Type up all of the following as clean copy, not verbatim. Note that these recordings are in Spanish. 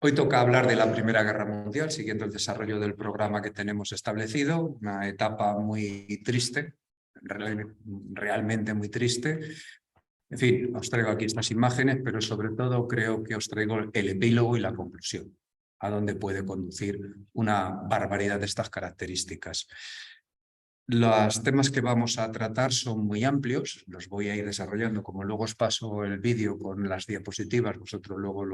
Hoy toca hablar de la Primera Guerra Mundial, siguiendo el desarrollo del programa que tenemos establecido, una etapa muy triste, realmente muy triste. En fin, os traigo aquí estas imágenes, pero sobre todo creo que os traigo el epílogo y la conclusión, a dónde puede conducir una barbaridad de estas características. Los temas que vamos a tratar son muy amplios, los voy a ir desarrollando, como luego os paso el vídeo con las diapositivas, vosotros luego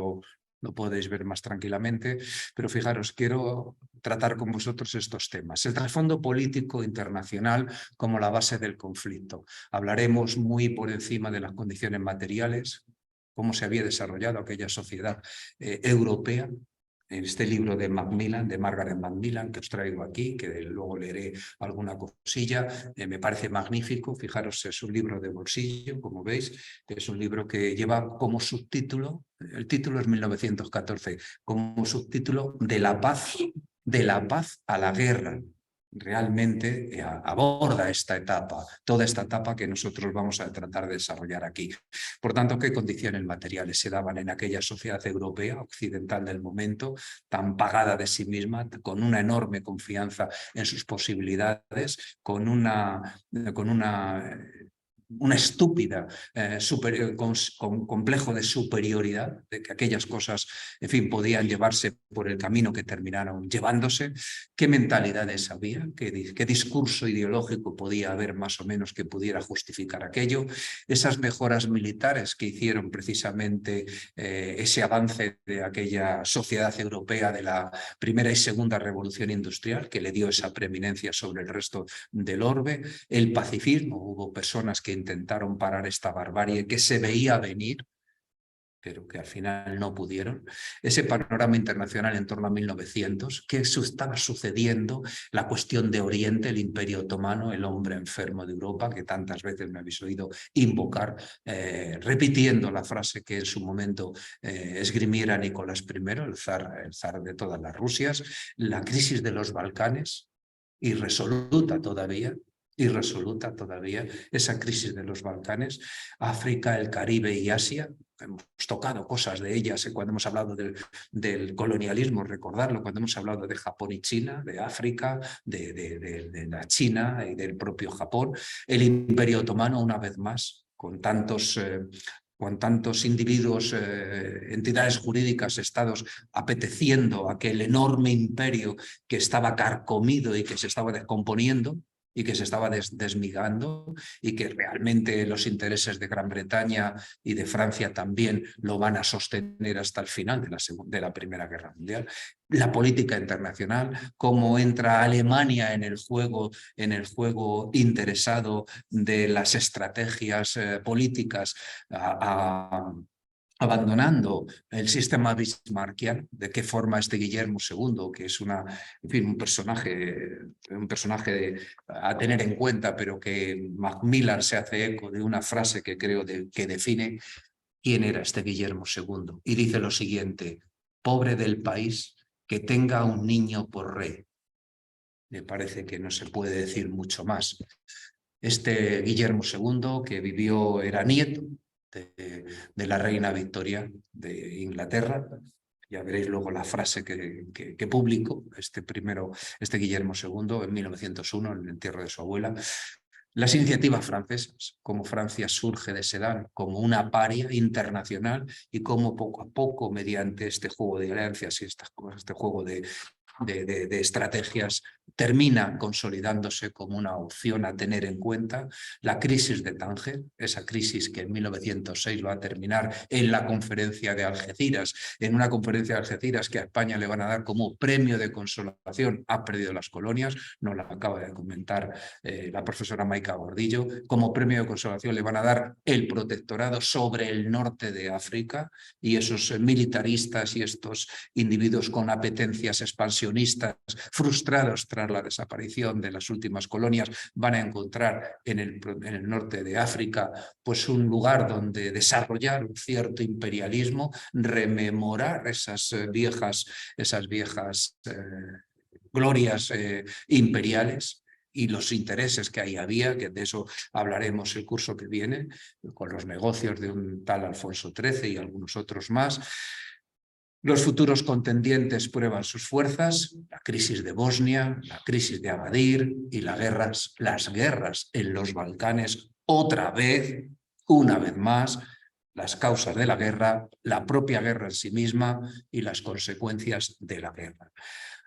lo podéis ver más tranquilamente, pero fijaros, quiero tratar con vosotros estos temas. El trasfondo político internacional como la base del conflicto. Hablaremos muy por encima de las condiciones materiales, cómo se había desarrollado aquella sociedad europea. En este libro de Macmillan, de Margaret Macmillan, que os traigo aquí, que luego leeré alguna cosilla, me parece magnífico. Fijaros, es un libro de bolsillo, como veis, es un libro que lleva como subtítulo, el título es 1914, como subtítulo de la paz a la guerra. Realmente aborda esta etapa, toda esta etapa que nosotros vamos a tratar de desarrollar aquí. Por tanto, ¿qué condiciones materiales se daban en aquella sociedad europea occidental del momento, tan pagada de sí misma, con una enorme confianza en sus posibilidades, con una estúpida complejo de superioridad, de que aquellas cosas, en fin, podían llevarse por el camino que terminaron llevándose? ¿Qué mentalidades había? ¿Qué discurso ideológico podía haber más o menos que pudiera justificar aquello? Esas mejoras militares que hicieron precisamente ese avance de aquella sociedad europea de la primera y segunda revolución industrial, que le dio esa preeminencia sobre el resto del orbe. El pacifismo, hubo personas que intentaron parar esta barbarie que se veía venir, pero que al final no pudieron. Ese panorama internacional en torno a 1900, ¿qué estaba sucediendo? La cuestión de Oriente, el Imperio Otomano, el hombre enfermo de Europa, que tantas veces me habéis oído invocar, repitiendo la frase que en su momento esgrimiera Nicolás I, el zar de todas las Rusias. La crisis de los Balcanes, irresoluta todavía, esa crisis de los Balcanes, África, el Caribe y Asia. Hemos tocado cosas de ellas cuando hemos hablado del colonialismo, recordarlo, cuando hemos hablado de Japón y China, de África, de la China y del propio Japón. El Imperio Otomano, una vez más, con tantos individuos, entidades jurídicas, estados, apeteciendo aquel enorme imperio que estaba carcomido y que se estaba descomponiendo y que se estaba desmigando, y que realmente los intereses de Gran Bretaña y de Francia también lo van a sostener hasta el final de la Primera Guerra Mundial. La política internacional, cómo entra Alemania en el juego interesado de las estrategias políticas, abandonando el sistema bismarckiano. De qué forma este Guillermo II, que es en fin, un personaje a tener en cuenta, pero que Macmillan se hace eco de una frase que creo que define quién era este Guillermo II. Y dice lo siguiente: pobre del país que tenga un niño por rey. Me parece que no se puede decir mucho más. Este Guillermo II, que era nieto de la reina Victoria de Inglaterra. Ya veréis luego la frase que publicó este Guillermo II en 1901, en el entierro de su abuela. Las iniciativas francesas, cómo Francia surge de Sedan como una paria internacional y cómo poco a poco, mediante este juego de alianzas y este juego de estrategias, termina consolidándose como una opción a tener en cuenta. La crisis de Tánger, esa crisis que en 1906 va a terminar en la conferencia de Algeciras, en una conferencia de Algeciras que a España le van a dar como premio de consolación, ha perdido las colonias, nos la acaba de comentar la profesora Maica Gordillo. Como premio de consolación le van a dar el protectorado sobre el norte de África, y esos militaristas y estos individuos con apetencias expansionistas frustrados tras la desaparición de las últimas colonias van a encontrar en el norte de África pues un lugar donde desarrollar un cierto imperialismo, rememorar esas viejas glorias imperiales y los intereses que ahí había, que de eso hablaremos el curso que viene, con los negocios de un tal Alfonso XIII y algunos otros más. Los futuros contendientes prueban sus fuerzas, la crisis de Bosnia, la crisis de Agadir y las guerras en los Balcanes, otra vez, una vez más, las causas de la guerra, la propia guerra en sí misma y las consecuencias de la guerra.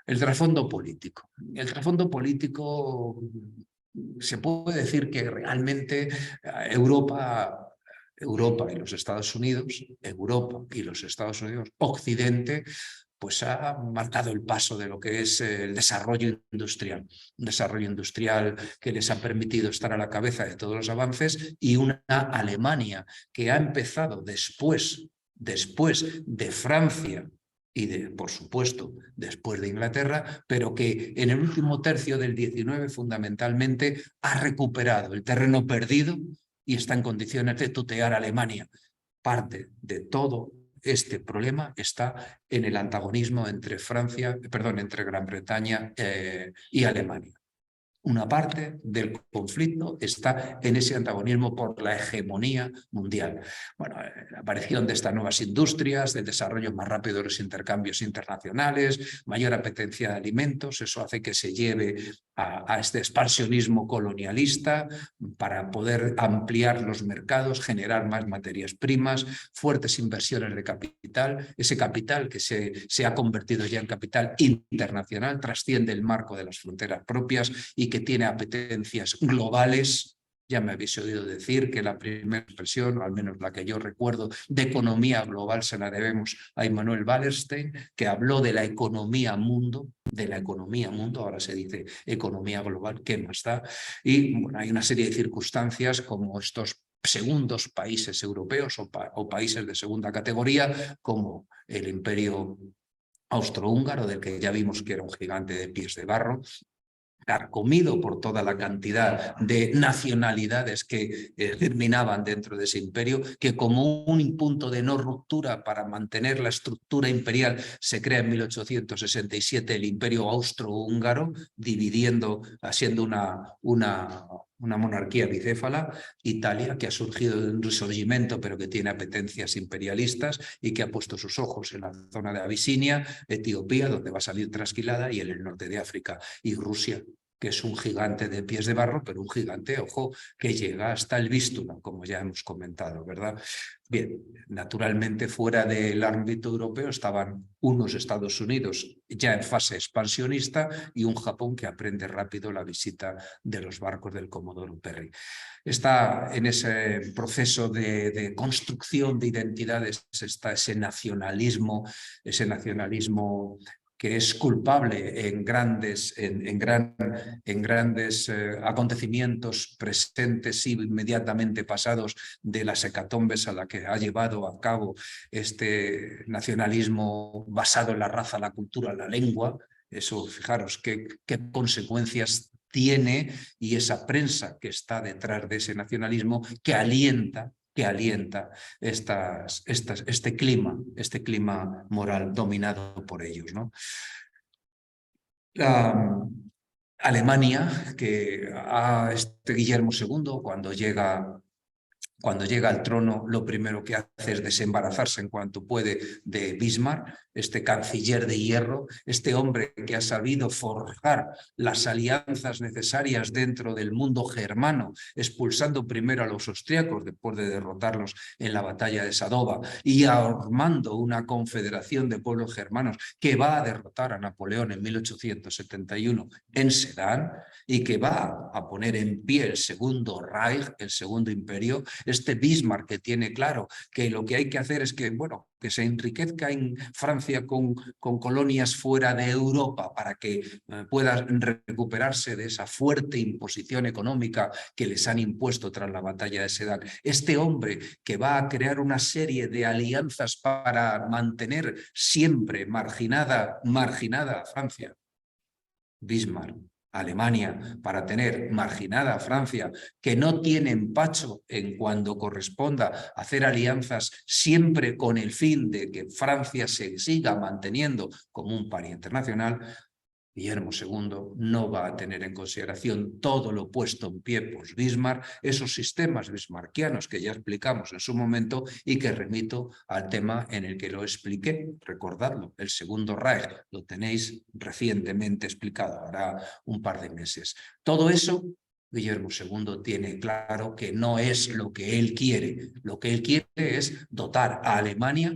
El trasfondo político. El trasfondo político se puede decir que realmente Europa y los Estados Unidos, Occidente, pues ha marcado el paso de lo que es el desarrollo industrial. Un desarrollo industrial que les ha permitido estar a la cabeza de todos los avances y una Alemania que ha empezado después de Francia y, por supuesto, después de Inglaterra, pero que en el último tercio del XIX fundamentalmente ha recuperado el terreno perdido y está en condiciones de tutear a Alemania. Parte de todo este problema está en el antagonismo entre entre Gran Bretaña y Alemania. Una parte del conflicto está en ese antagonismo por la hegemonía mundial. Bueno, la aparición de estas nuevas industrias, del desarrollo más rápido de los intercambios internacionales, mayor apetencia de alimentos, eso hace que se lleve a este expansionismo colonialista para poder ampliar los mercados, generar más materias primas, fuertes inversiones de capital, ese capital que se ha convertido ya en capital internacional, trasciende el marco de las fronteras propias y que tiene apetencias globales. Ya me habéis oído decir que la primera expresión, o al menos la que yo recuerdo, de economía global se la debemos a Immanuel Wallerstein, que habló de la economía mundo, ahora se dice economía global, ¿qué más da? Y bueno, hay una serie de circunstancias como estos segundos países europeos o países de segunda categoría, como el Imperio Austrohúngaro, del que ya vimos que era un gigante de pies de barro, carcomido por toda la cantidad de nacionalidades que germinaban dentro de ese imperio, que como un punto de no ruptura para mantener la estructura imperial se crea en 1867 el Imperio Austrohúngaro, siendo una monarquía bicéfala. Italia, que ha surgido de un resurgimiento pero que tiene apetencias imperialistas y que ha puesto sus ojos en la zona de Abisinia, Etiopía, donde va a salir trasquilada, y en el norte de África, y Rusia, que es un gigante de pies de barro, pero un gigante, ojo, que llega hasta el Vístula, como ya hemos comentado, ¿verdad? Bien, naturalmente fuera del ámbito europeo estaban unos Estados Unidos ya en fase expansionista y un Japón que aprende rápido la visita de los barcos del Comodoro Perry. Está en ese proceso de construcción de identidades, está ese nacionalismo que es culpable en grandes acontecimientos presentes y inmediatamente pasados de las hecatombes a la que ha llevado a cabo este nacionalismo basado en la raza, la cultura, la lengua. Eso, fijaros, qué consecuencias tiene, y esa prensa que está detrás de ese nacionalismo que alienta este clima moral dominado por ellos, ¿no? Alemania, que a Guillermo II, cuando llega al trono, lo primero que hace es desembarazarse en cuanto puede de Bismarck, este canciller de hierro, este hombre que ha sabido forjar las alianzas necesarias dentro del mundo germano, expulsando primero a los austríacos después de derrotarlos en la batalla de Sadova y armando una confederación de pueblos germanos que va a derrotar a Napoleón en 1871 en Sedan y que va a poner en pie el Segundo Reich, el Segundo Imperio. Este Bismarck, que tiene claro que lo que hay que hacer es que se enriquezca en Francia con colonias fuera de Europa para que pueda recuperarse de esa fuerte imposición económica que les han impuesto tras la batalla de Sedan. Este hombre que va a crear una serie de alianzas para mantener siempre marginada a Francia. Bismarck. Alemania, para tener marginada a Francia, que no tiene empacho en cuando corresponda hacer alianzas siempre con el fin de que Francia se siga manteniendo como un par internacional. Guillermo II no va a tener en consideración todo lo puesto en pie por Bismarck, esos sistemas bismarckianos que ya explicamos en su momento y que remito al tema en el que lo expliqué. Recordadlo, el Segundo Reich, lo tenéis recientemente explicado, hará un par de meses. Todo eso, Guillermo II tiene claro que no es lo que él quiere. Lo que él quiere es dotar a Alemania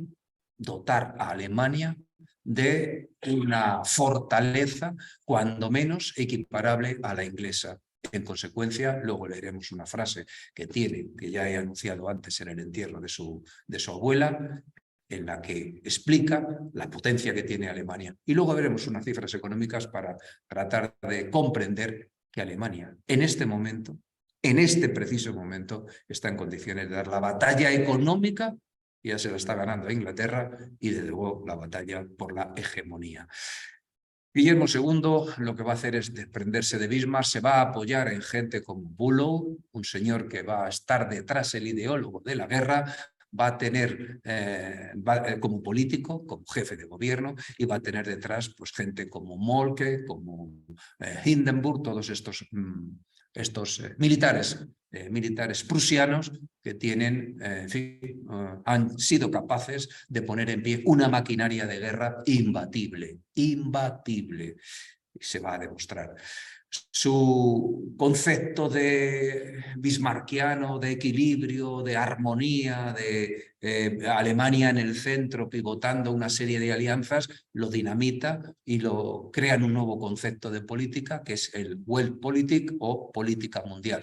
de una fortaleza, cuando menos equiparable a la inglesa. En consecuencia, luego leeremos una frase que tiene, que ya he anunciado antes en el entierro de su abuela, en la que explica la potencia que tiene Alemania. Y luego veremos unas cifras económicas para tratar de comprender que Alemania, en este momento, en este preciso momento, está en condiciones de dar la batalla económica, ya se la está ganando a Inglaterra, y desde luego la batalla por la hegemonía. Guillermo II lo que va a hacer es desprenderse de Bismarck, se va a apoyar en gente como Bülow, un señor que va a estar detrás, el ideólogo de la guerra, va a tener como político, como jefe de gobierno, y va a tener detrás pues, gente como Moltke, como Hindenburg, todos estos militares prusianos que tienen, en fin, han sido capaces de poner en pie una maquinaria de guerra imbatible, imbatible, y se va a demostrar. Su concepto de bismarckiano, de equilibrio, de armonía, de Alemania en el centro, pivotando una serie de alianzas, lo dinamita y lo crea en un nuevo concepto de política, que es el Weltpolitik o política mundial.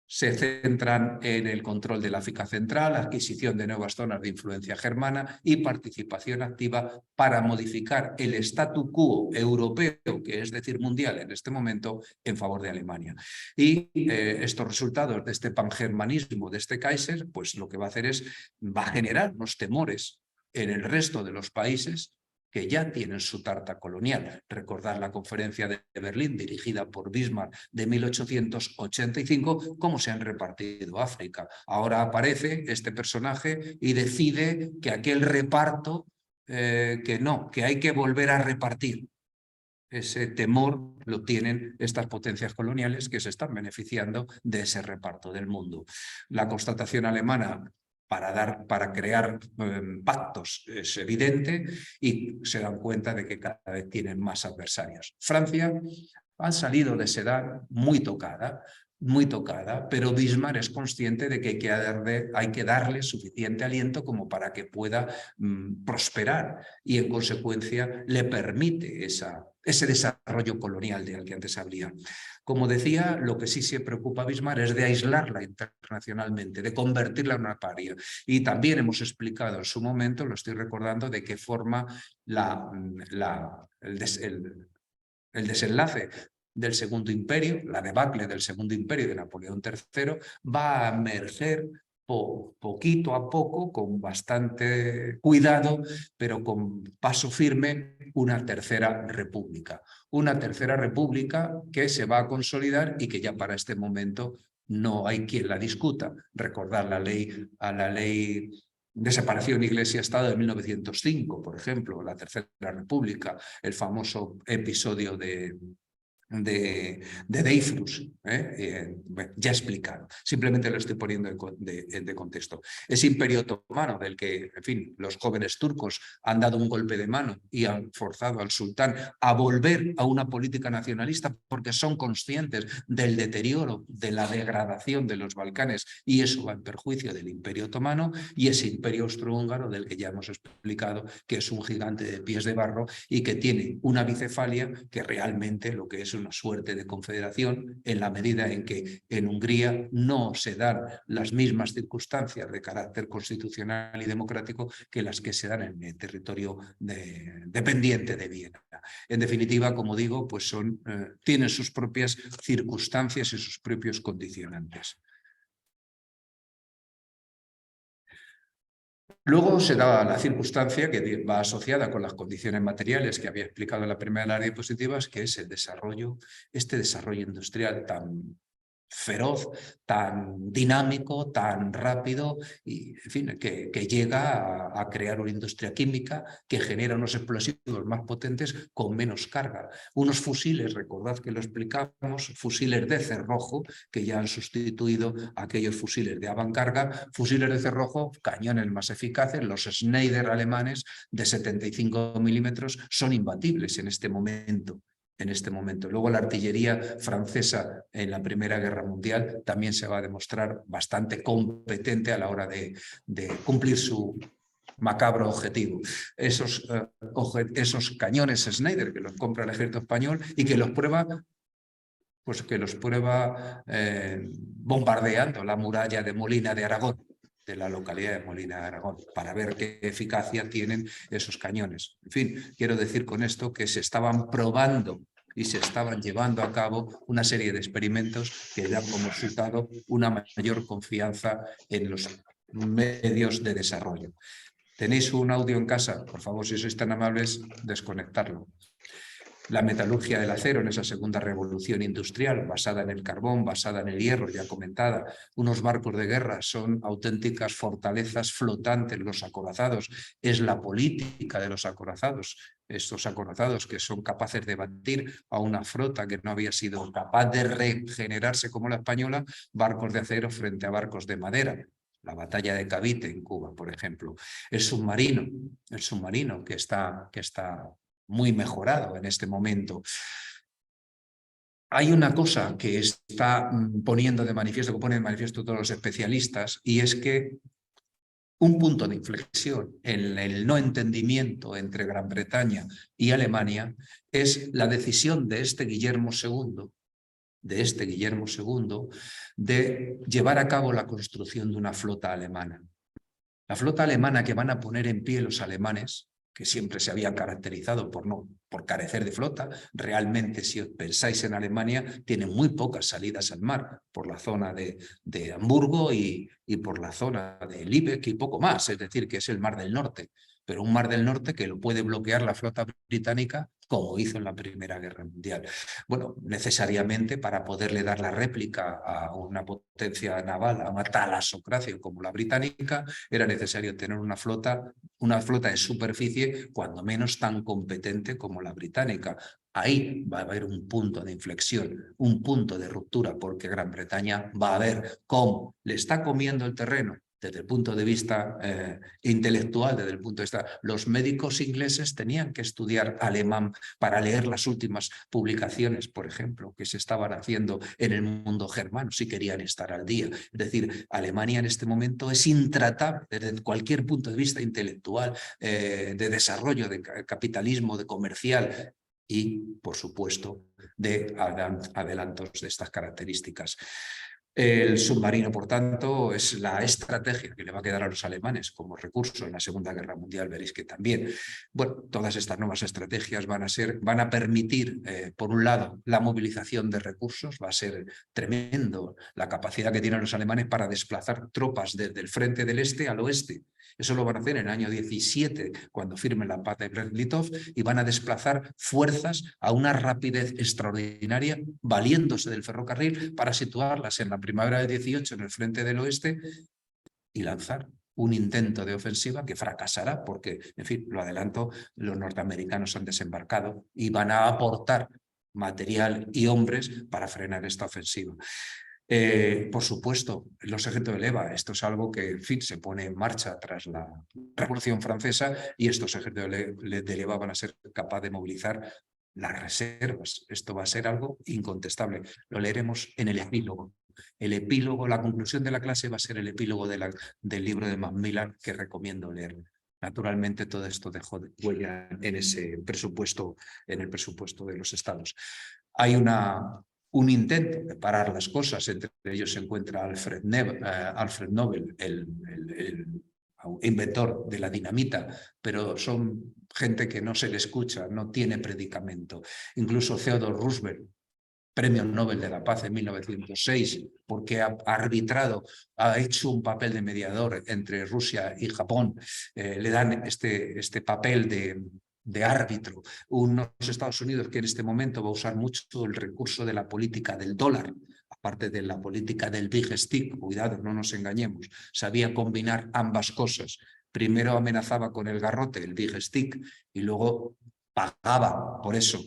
Se centran en el control del África Central, adquisición de nuevas zonas de influencia germana y participación activa para modificar el statu quo europeo, que es decir mundial en este momento, en favor de Alemania. Y estos resultados de este pangermanismo, de este Kaiser, pues lo que va a hacer es, va a generar unos temores en el resto de los países que ya tienen su tarta colonial. Recordad la conferencia de Berlín dirigida por Bismarck de 1885, cómo se han repartido África. Ahora aparece este personaje y decide que aquel reparto, que no, que hay que volver a repartir. Ese temor lo tienen estas potencias coloniales que se están beneficiando de ese reparto del mundo. La constatación alemana para crear pactos es evidente y se dan cuenta de que cada vez tienen más adversarios. Francia ha salido de esa edad muy tocada, pero Bismarck es consciente de que hay que darle suficiente aliento como para que pueda prosperar y en consecuencia le permite ese desarrollo colonial del que antes hablaba. Como decía, lo que sí se preocupa a Bismarck es de aislarla internacionalmente, de convertirla en una paria. Y también hemos explicado en su momento, lo estoy recordando, de qué forma el desenlace del Segundo Imperio, la debacle del Segundo Imperio de Napoleón III, va a emerger poquito a poco, con bastante cuidado, pero con paso firme, una tercera república. Una tercera república que se va a consolidar y que ya para este momento no hay quien la discuta. Recordar la ley de separación Iglesia-Estado de 1905, por ejemplo, la Tercera República, el famoso episodio de Dreyfus, ya explicado. Simplemente lo estoy poniendo de contexto. Ese imperio otomano del que, en fin, los jóvenes turcos han dado un golpe de mano y han forzado al sultán a volver a una política nacionalista porque son conscientes del deterioro, de la degradación de los Balcanes, y eso va en perjuicio del imperio otomano, y ese imperio austrohúngaro del que ya hemos explicado que es un gigante de pies de barro y que tiene una bicefalia que realmente lo que es una suerte de confederación, en la medida en que en Hungría no se dan las mismas circunstancias de carácter constitucional y democrático que las que se dan en el territorio dependiente de Viena. En definitiva, como digo, pues tienen sus propias circunstancias y sus propios condicionantes. Luego se da la circunstancia que va asociada con las condiciones materiales que había explicado en la primera de las diapositivas, que es este desarrollo industrial tan feroz, tan dinámico, tan rápido, y en fin, que llega a crear una industria química que genera unos explosivos más potentes con menos carga. Unos fusiles, recordad que lo explicamos, fusiles de cerrojo, que ya han sustituido a aquellos fusiles de avancarga, fusiles de cerrojo, cañones más eficaces, los Schneider alemanes de 75 milímetros son imbatibles en este momento. Luego la artillería francesa en la Primera Guerra Mundial también se va a demostrar bastante competente a la hora de cumplir su macabro objetivo. Esos cañones Schneider que los compra el ejército español y que los prueba bombardeando la muralla de Molina de Aragón, de la localidad de Molina de Aragón, para ver qué eficacia tienen esos cañones. En fin, quiero decir con esto que se estaban probando y se estaban llevando a cabo una serie de experimentos que dan como resultado una mayor confianza en los medios de desarrollo. ¿Tenéis un audio en casa? Por favor, si sois tan amables, desconectarlo. La metalurgia del acero en esa segunda revolución industrial, basada en el carbón, basada en el hierro, ya comentada. Unos barcos de guerra son auténticas fortalezas flotantes, los acorazados. Es la política de los acorazados. Estos acorazados que son capaces de batir a una flota que no había sido capaz de regenerarse como la española, barcos de acero frente a barcos de madera. La batalla de Cavite en Cuba, por ejemplo. El submarino que está muy mejorado en este momento. Hay una cosa que está poniendo de manifiesto, que ponen de manifiesto todos los especialistas, y es que un punto de inflexión en el no entendimiento entre Gran Bretaña y Alemania es la decisión de este Guillermo II, de llevar a cabo la construcción de una flota alemana. La flota alemana que van a poner en pie los alemanes, que siempre se habían caracterizado por carecer de flota, realmente, si os pensáis en Alemania, tiene muy pocas salidas al mar, por la zona de Hamburgo y por la zona de Lübeck y poco más, es decir, que es el Mar del Norte, pero un Mar del Norte que lo puede bloquear la flota británica como hizo en la Primera Guerra Mundial. Bueno, necesariamente para poderle dar la réplica a una potencia naval, a una talasocracia como la británica, era necesario tener una flota de superficie, cuando menos tan competente como la británica. Ahí va a haber un punto de inflexión, un punto de ruptura, porque Gran Bretaña va a ver cómo le está comiendo el terreno desde el punto de vista intelectual, desde el punto de vista... Los médicos ingleses tenían que estudiar alemán para leer las últimas publicaciones, por ejemplo, que se estaban haciendo en el mundo germano, si querían estar al día. Es decir, Alemania en este momento es intratable desde cualquier punto de vista intelectual, de desarrollo, de capitalismo, de comercial y, por supuesto, de adelantos de estas características. El submarino, por tanto, es la estrategia que le va a quedar a los alemanes como recurso en la Segunda Guerra Mundial. Veréis que también, bueno, todas estas nuevas estrategias van a permitir, por un lado, la movilización de recursos. Va a ser tremendo la capacidad que tienen los alemanes para desplazar tropas desde el frente del este al oeste. Eso lo van a hacer en el año 17, cuando firmen la paz de Brest-Litov, y van a desplazar fuerzas a una rapidez extraordinaria, valiéndose del ferrocarril para situarlas en la primavera del 18 en el frente del oeste y lanzar un intento de ofensiva que fracasará porque, en fin, lo adelanto, los norteamericanos han desembarcado y van a aportar material y hombres para frenar esta ofensiva. Por supuesto, los ejércitos de leva, esto es algo que, en fin, se pone en marcha tras la Revolución Francesa, y estos ejércitos de leva van a ser capaces de movilizar las reservas. Esto va a ser algo incontestable. Lo leeremos en el epílogo. El epílogo, la conclusión de la clase va a ser el epílogo del libro de Macmillan, que recomiendo leer. Naturalmente, todo esto dejó huella en ese presupuesto, en el presupuesto de los estados. Hay un intento de parar las cosas. Entre ellos se encuentra Alfred Nobel, el inventor de la dinamita, pero son gente que no se le escucha, no tiene predicamento. Incluso Theodore Roosevelt, Premio Nobel de la Paz en 1906, porque ha arbitrado, ha hecho un papel de mediador entre Rusia y Japón. Le dan este papel de árbitro. Unos Estados Unidos que en este momento va a usar mucho el recurso de la política del dólar, parte de la política del big stick, cuidado, no nos engañemos, sabía combinar ambas cosas. Primero amenazaba con el garrote, el big stick, y luego pagaba por eso.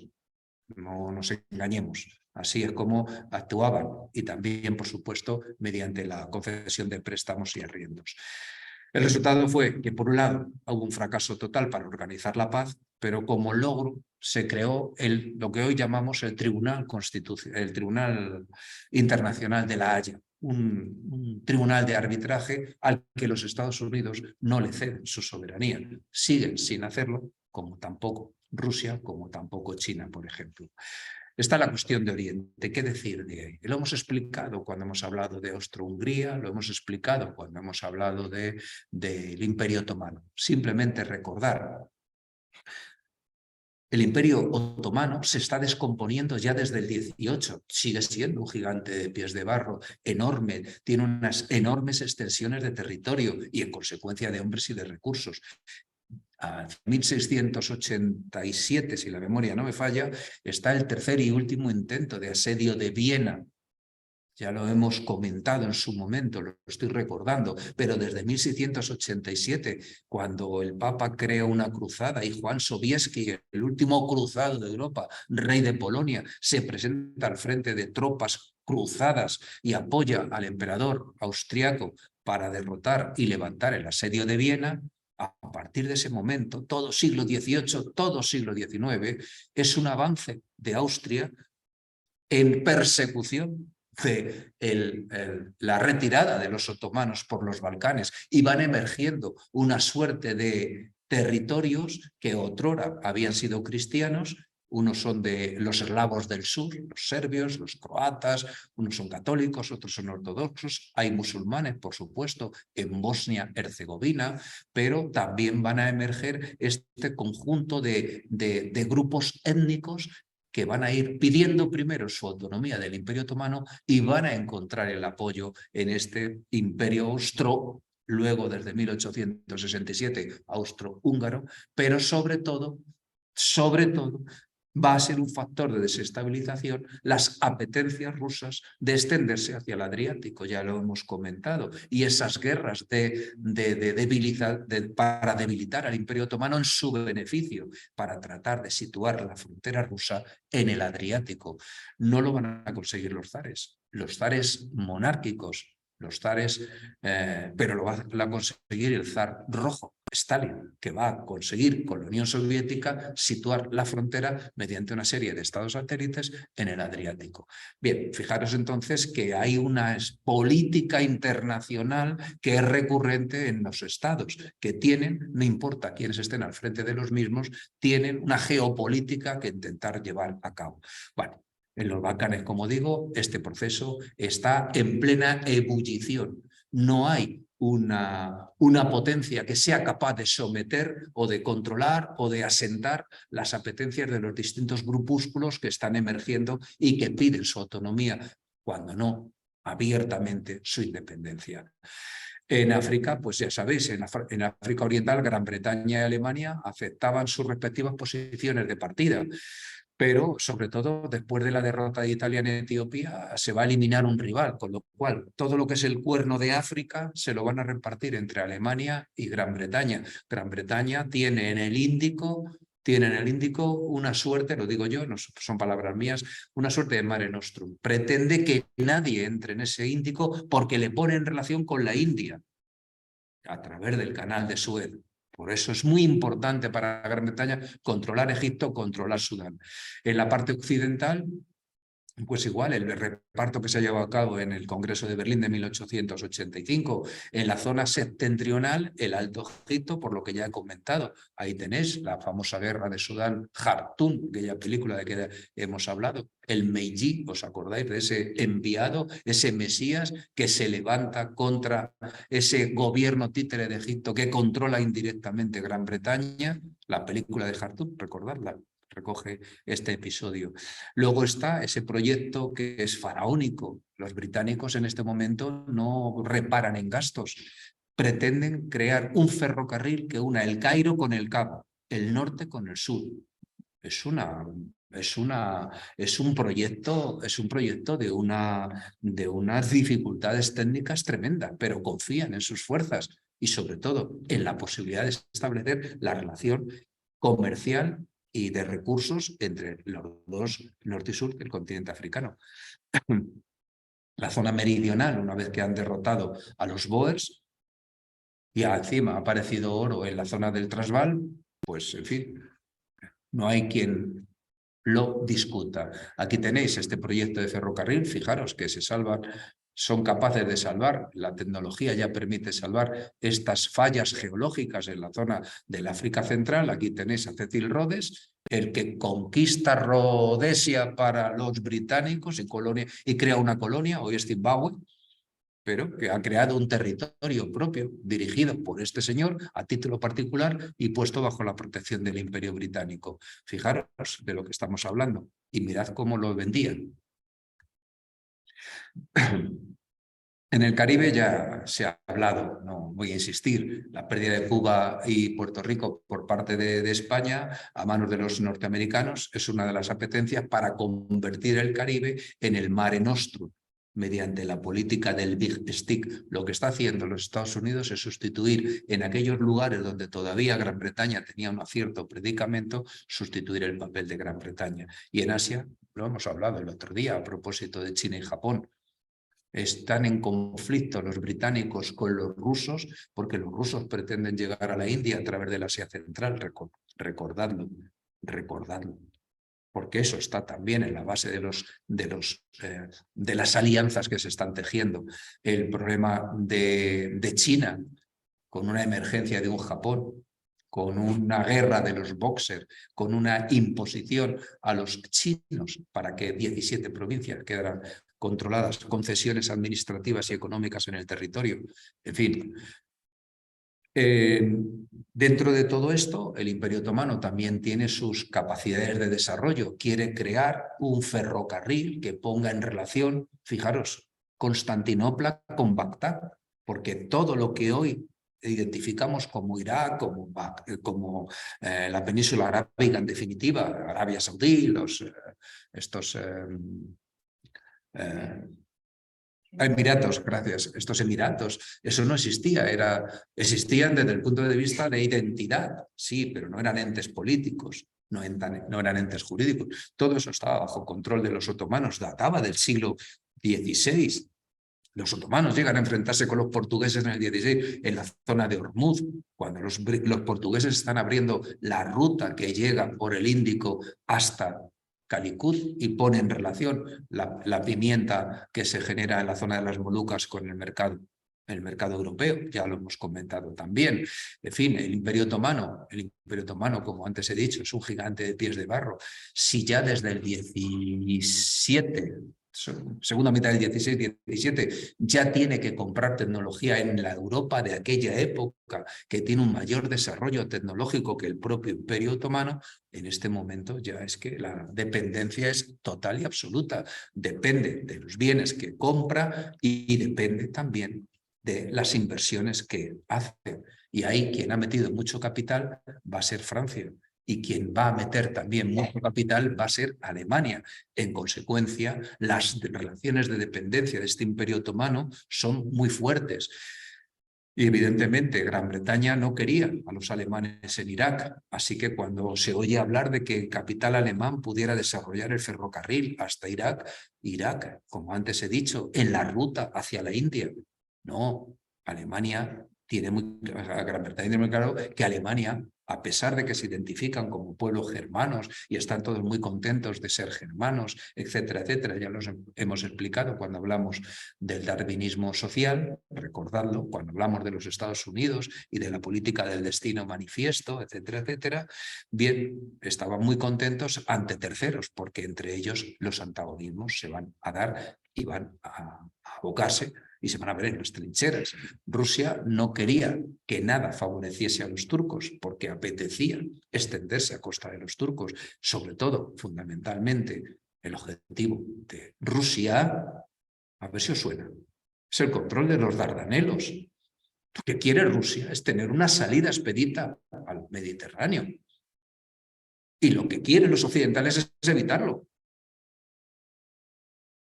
No nos engañemos. Así es como actuaban, y también, por supuesto, mediante la concesión de préstamos y arriendos. El resultado fue que, por un lado, hubo un fracaso total para organizar la paz, pero como logro se creó lo que hoy llamamos el Tribunal Internacional de La Haya, un tribunal de arbitraje al que los Estados Unidos no le ceden su soberanía. Siguen sin hacerlo, como tampoco Rusia, como tampoco China, por ejemplo. Está la cuestión de Oriente. ¿Qué decir de ahí? Lo hemos explicado cuando hemos hablado de Austro-Hungría, lo hemos explicado cuando hemos hablado del Imperio Otomano. Simplemente recordar. El Imperio Otomano se está descomponiendo ya desde el 18. Sigue siendo un gigante de pies de barro, enorme, tiene unas enormes extensiones de territorio y, en consecuencia, de hombres y de recursos. A 1687, si la memoria no me falla, está el tercer y último intento de asedio de Viena. Ya lo hemos comentado en su momento, lo estoy recordando, pero desde 1687, cuando el Papa crea una cruzada y Juan Sobieski, el último cruzado de Europa, rey de Polonia, se presenta al frente de tropas cruzadas y apoya al emperador austriaco para derrotar y levantar el asedio de Viena. A partir de ese momento, todo siglo XVIII, todo siglo XIX, es un avance de Austria en persecución de la retirada de los otomanos por los Balcanes, y van emergiendo una suerte de territorios que otrora habían sido cristianos. Unos son de los eslavos del sur, los serbios, los croatas, unos son católicos, otros son ortodoxos, hay musulmanes, por supuesto, en Bosnia-Herzegovina, pero también van a emerger este conjunto de grupos étnicos que van a ir pidiendo primero su autonomía del Imperio Otomano y van a encontrar el apoyo en este Imperio Austro, luego desde 1867 austrohúngaro, pero sobre todo, va a ser un factor de desestabilización las apetencias rusas de extenderse hacia el Adriático, ya lo hemos comentado, y esas guerras para debilitar al Imperio Otomano en su beneficio, para tratar de situar la frontera rusa en el Adriático. No lo van a conseguir los zares monárquicos, pero lo va a conseguir el zar rojo, Stalin, que va a conseguir con la Unión Soviética situar la frontera mediante una serie de estados satélites en el Adriático. Bien, fijaros entonces que hay una política internacional que es recurrente en los estados, que tienen, no importa quiénes estén al frente de los mismos, tienen una geopolítica que intentar llevar a cabo. Bueno, en los Balcanes, como digo, este proceso está en plena ebullición. No hay una potencia que sea capaz de someter o de controlar o de asentar las apetencias de los distintos grupúsculos que están emergiendo y que piden su autonomía, cuando no abiertamente su independencia. En África, pues ya sabéis, en África Oriental, Gran Bretaña y Alemania aceptaban sus respectivas posiciones de partida, pero sobre todo después de la derrota de Italia en Etiopía se va a eliminar un rival, con lo cual todo lo que es el cuerno de África se lo van a repartir entre Alemania y Gran Bretaña. Gran Bretaña tiene en el Índico una suerte, lo digo yo, no son palabras mías, una suerte de Mare Nostrum. Pretende que nadie entre en ese Índico porque le pone en relación con la India a través del canal de Suez. Por eso es muy importante para Gran Bretaña controlar Egipto, controlar Sudán. En la parte occidental, pues igual, el reparto que se ha llevado a cabo en el Congreso de Berlín de 1885, en la zona septentrional, el Alto Egipto, por lo que ya he comentado, ahí tenéis la famosa guerra de Sudán, Jartum, aquella película de que hemos hablado, el Meiji, ¿os acordáis de ese enviado, ese Mesías que se levanta contra ese gobierno títere de Egipto que controla indirectamente Gran Bretaña? La película de Jartum, recordadla, recoge este episodio. Luego está ese proyecto que es faraónico. Los británicos en este momento no reparan en gastos. Pretenden crear un ferrocarril que una el Cairo con el Cabo, el norte con el sur. Es una Es un proyecto de unas dificultades técnicas tremendas, pero confían en sus fuerzas y sobre todo en la posibilidad de establecer la relación comercial y de recursos entre los dos, norte y sur del continente africano. La zona meridional, una vez que han derrotado a los Boers, y encima ha aparecido oro en la zona del Transvaal, pues en fin, no hay quien lo discuta. Aquí tenéis este proyecto de ferrocarril, fijaros que se salvan, son capaces de salvar, la tecnología ya permite salvar estas fallas geológicas en la zona del África Central. Aquí tenéis a Cecil Rhodes, el que conquista Rhodesia para los británicos y crea una colonia, hoy es Zimbabue, pero que ha creado un territorio propio dirigido por este señor a título particular y puesto bajo la protección del Imperio Británico. Fijaros de lo que estamos hablando y mirad cómo lo vendían. En el Caribe ya se ha hablado, no voy a insistir, la pérdida de Cuba y Puerto Rico por parte de España a manos de los norteamericanos es una de las apetencias para convertir el Caribe en el Mare Nostrum. Mediante la política del Big Stick, lo que está haciendo los Estados Unidos es sustituir en aquellos lugares donde todavía Gran Bretaña tenía un cierto predicamento, sustituir el papel de Gran Bretaña. Y en Asia, lo hemos hablado el otro día a propósito de China y Japón, están en conflicto los británicos con los rusos porque los rusos pretenden llegar a la India a través del Asia Central, recordadlo, porque eso está también en la base de las alianzas que se están tejiendo. El problema de China con una emergencia de un Japón, con una guerra de los boxers, con una imposición a los chinos para que 17 provincias quedaran controladas, concesiones administrativas y económicas en el territorio. En fin, dentro de todo esto, el Imperio Otomano también tiene sus capacidades de desarrollo. Quiere crear un ferrocarril que ponga en relación, fijaros, Constantinopla con Bagdad, porque todo lo que hoy identificamos como Irak, como la península arábiga en definitiva, Arabia Saudí, estos Emiratos, gracias. Estos Emiratos, eso no existía, existían desde el punto de vista de identidad, sí, pero no eran entes políticos, no eran entes jurídicos. Todo eso estaba bajo control de los otomanos, databa del siglo XVI. Los otomanos llegan a enfrentarse con los portugueses en el 16 en la zona de Hormuz, cuando los portugueses están abriendo la ruta que llega por el Índico hasta Calicut y pone en relación la pimienta que se genera en la zona de las Molucas con el mercado europeo, ya lo hemos comentado también. En fin, el Imperio Otomano, como antes he dicho, es un gigante de pies de barro. Si ya desde el 17, segunda mitad del 16-17, ya tiene que comprar tecnología en la Europa de aquella época, que tiene un mayor desarrollo tecnológico que el propio Imperio Otomano, en este momento ya es que la dependencia es total y absoluta. Depende de los bienes que compra y depende también de las inversiones que hace. Y ahí quien ha metido mucho capital va a ser Francia. Y quien va a meter también mucho capital va a ser Alemania. En consecuencia, las relaciones de dependencia de este Imperio Otomano son muy fuertes. Y evidentemente Gran Bretaña no quería a los alemanes en Irak, así que cuando se oye hablar de que el capital alemán pudiera desarrollar el ferrocarril hasta Irak, como antes he dicho, en la ruta hacia la India, no, Alemania tiene Gran Bretaña tiene muy claro que Alemania, a pesar de que se identifican como pueblos germanos y están todos muy contentos de ser germanos, etcétera, etcétera, ya los hemos explicado cuando hablamos del darwinismo social, recordadlo, cuando hablamos de los Estados Unidos y de la política del destino manifiesto, etcétera, etcétera, bien, estaban muy contentos ante terceros, porque entre ellos los antagonismos se van a dar y van a abocarse y se van a ver en las trincheras. Rusia no quería que nada favoreciese a los turcos porque apetecía extenderse a costa de los turcos, sobre todo, fundamentalmente, el objetivo de Rusia, a ver si os suena, es el control de los Dardanelos. Lo que quiere Rusia es tener una salida expedita al Mediterráneo. Y lo que quieren los occidentales es evitarlo.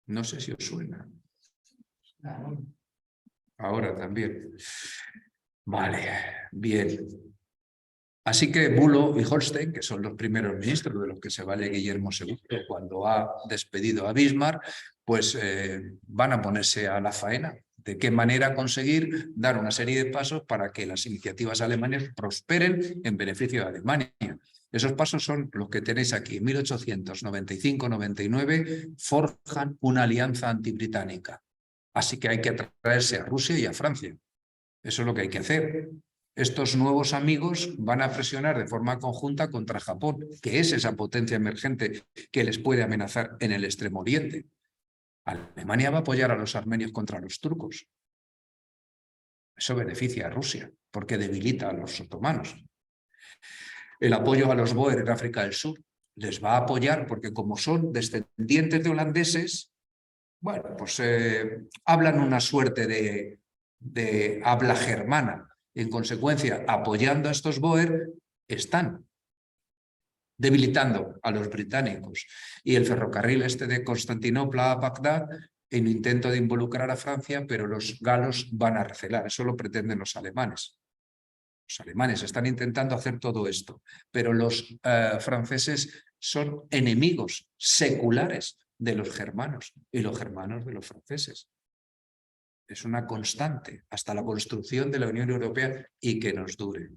No sé si os suena. Ahora también. Vale, bien. Así que Bülow y Holstein, que son los primeros ministros de los que se vale Guillermo II cuando ha despedido a Bismarck, pues van a ponerse a la faena. ¿De qué manera conseguir dar una serie de pasos para que las iniciativas alemanas prosperen en beneficio de Alemania? Esos pasos son los que tenéis aquí. En 1895-99 forjan una alianza antibritánica. Así que hay que atraerse a Rusia y a Francia. Eso es lo que hay que hacer. Estos nuevos amigos van a presionar de forma conjunta contra Japón, que es esa potencia emergente que les puede amenazar en el Extremo Oriente. Alemania va a apoyar a los armenios contra los turcos. Eso beneficia a Rusia, porque debilita a los otomanos. El apoyo a los Boer en África del Sur les va a apoyar porque como son descendientes de holandeses, bueno, pues hablan una suerte de habla germana. En consecuencia, apoyando a estos Boer, están debilitando a los británicos. Y el ferrocarril este de Constantinopla a Bagdad, en intento de involucrar a Francia, pero los galos van a recelar. Eso lo pretenden los alemanes. Los alemanes están intentando hacer todo esto, pero los franceses son enemigos seculares de los germanos y los germanos de los franceses. Es una constante hasta la construcción de la Unión Europea y que nos dure.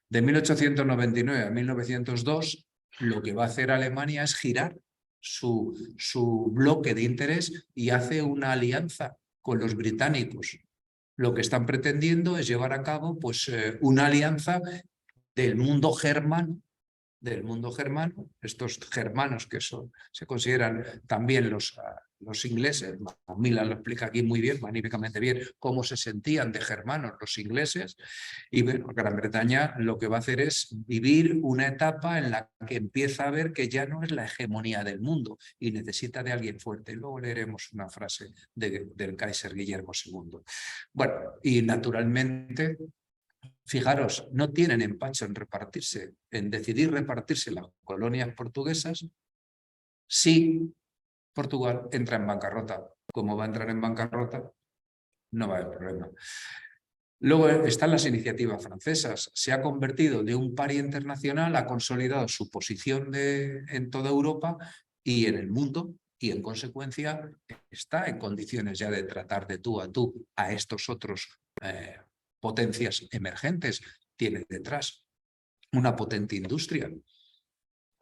De 1899 a 1902, lo que va a hacer Alemania es girar su bloque de interés y hace una alianza con los británicos. Lo que están pretendiendo es llevar a cabo pues, una alianza del mundo germano, estos germanos que se consideran también los ingleses. Macmillan lo explica aquí muy bien, magníficamente bien, cómo se sentían de germanos los ingleses. Y bueno, Gran Bretaña lo que va a hacer es vivir una etapa en la que empieza a ver que ya no es la hegemonía del mundo y necesita de alguien fuerte. Luego leeremos una frase del Kaiser Guillermo II. Bueno, y naturalmente, fijaros, no tienen empacho en repartirse, en decidir repartirse las colonias portuguesas si Portugal entra en bancarrota. Como va a entrar en bancarrota, no va a haber problema. Luego están las iniciativas francesas. Se ha convertido de un paria internacional, ha consolidado su posición en toda Europa y en el mundo, y en consecuencia está en condiciones ya de tratar de tú a estos otros potencias emergentes. Tiene detrás una potente industria.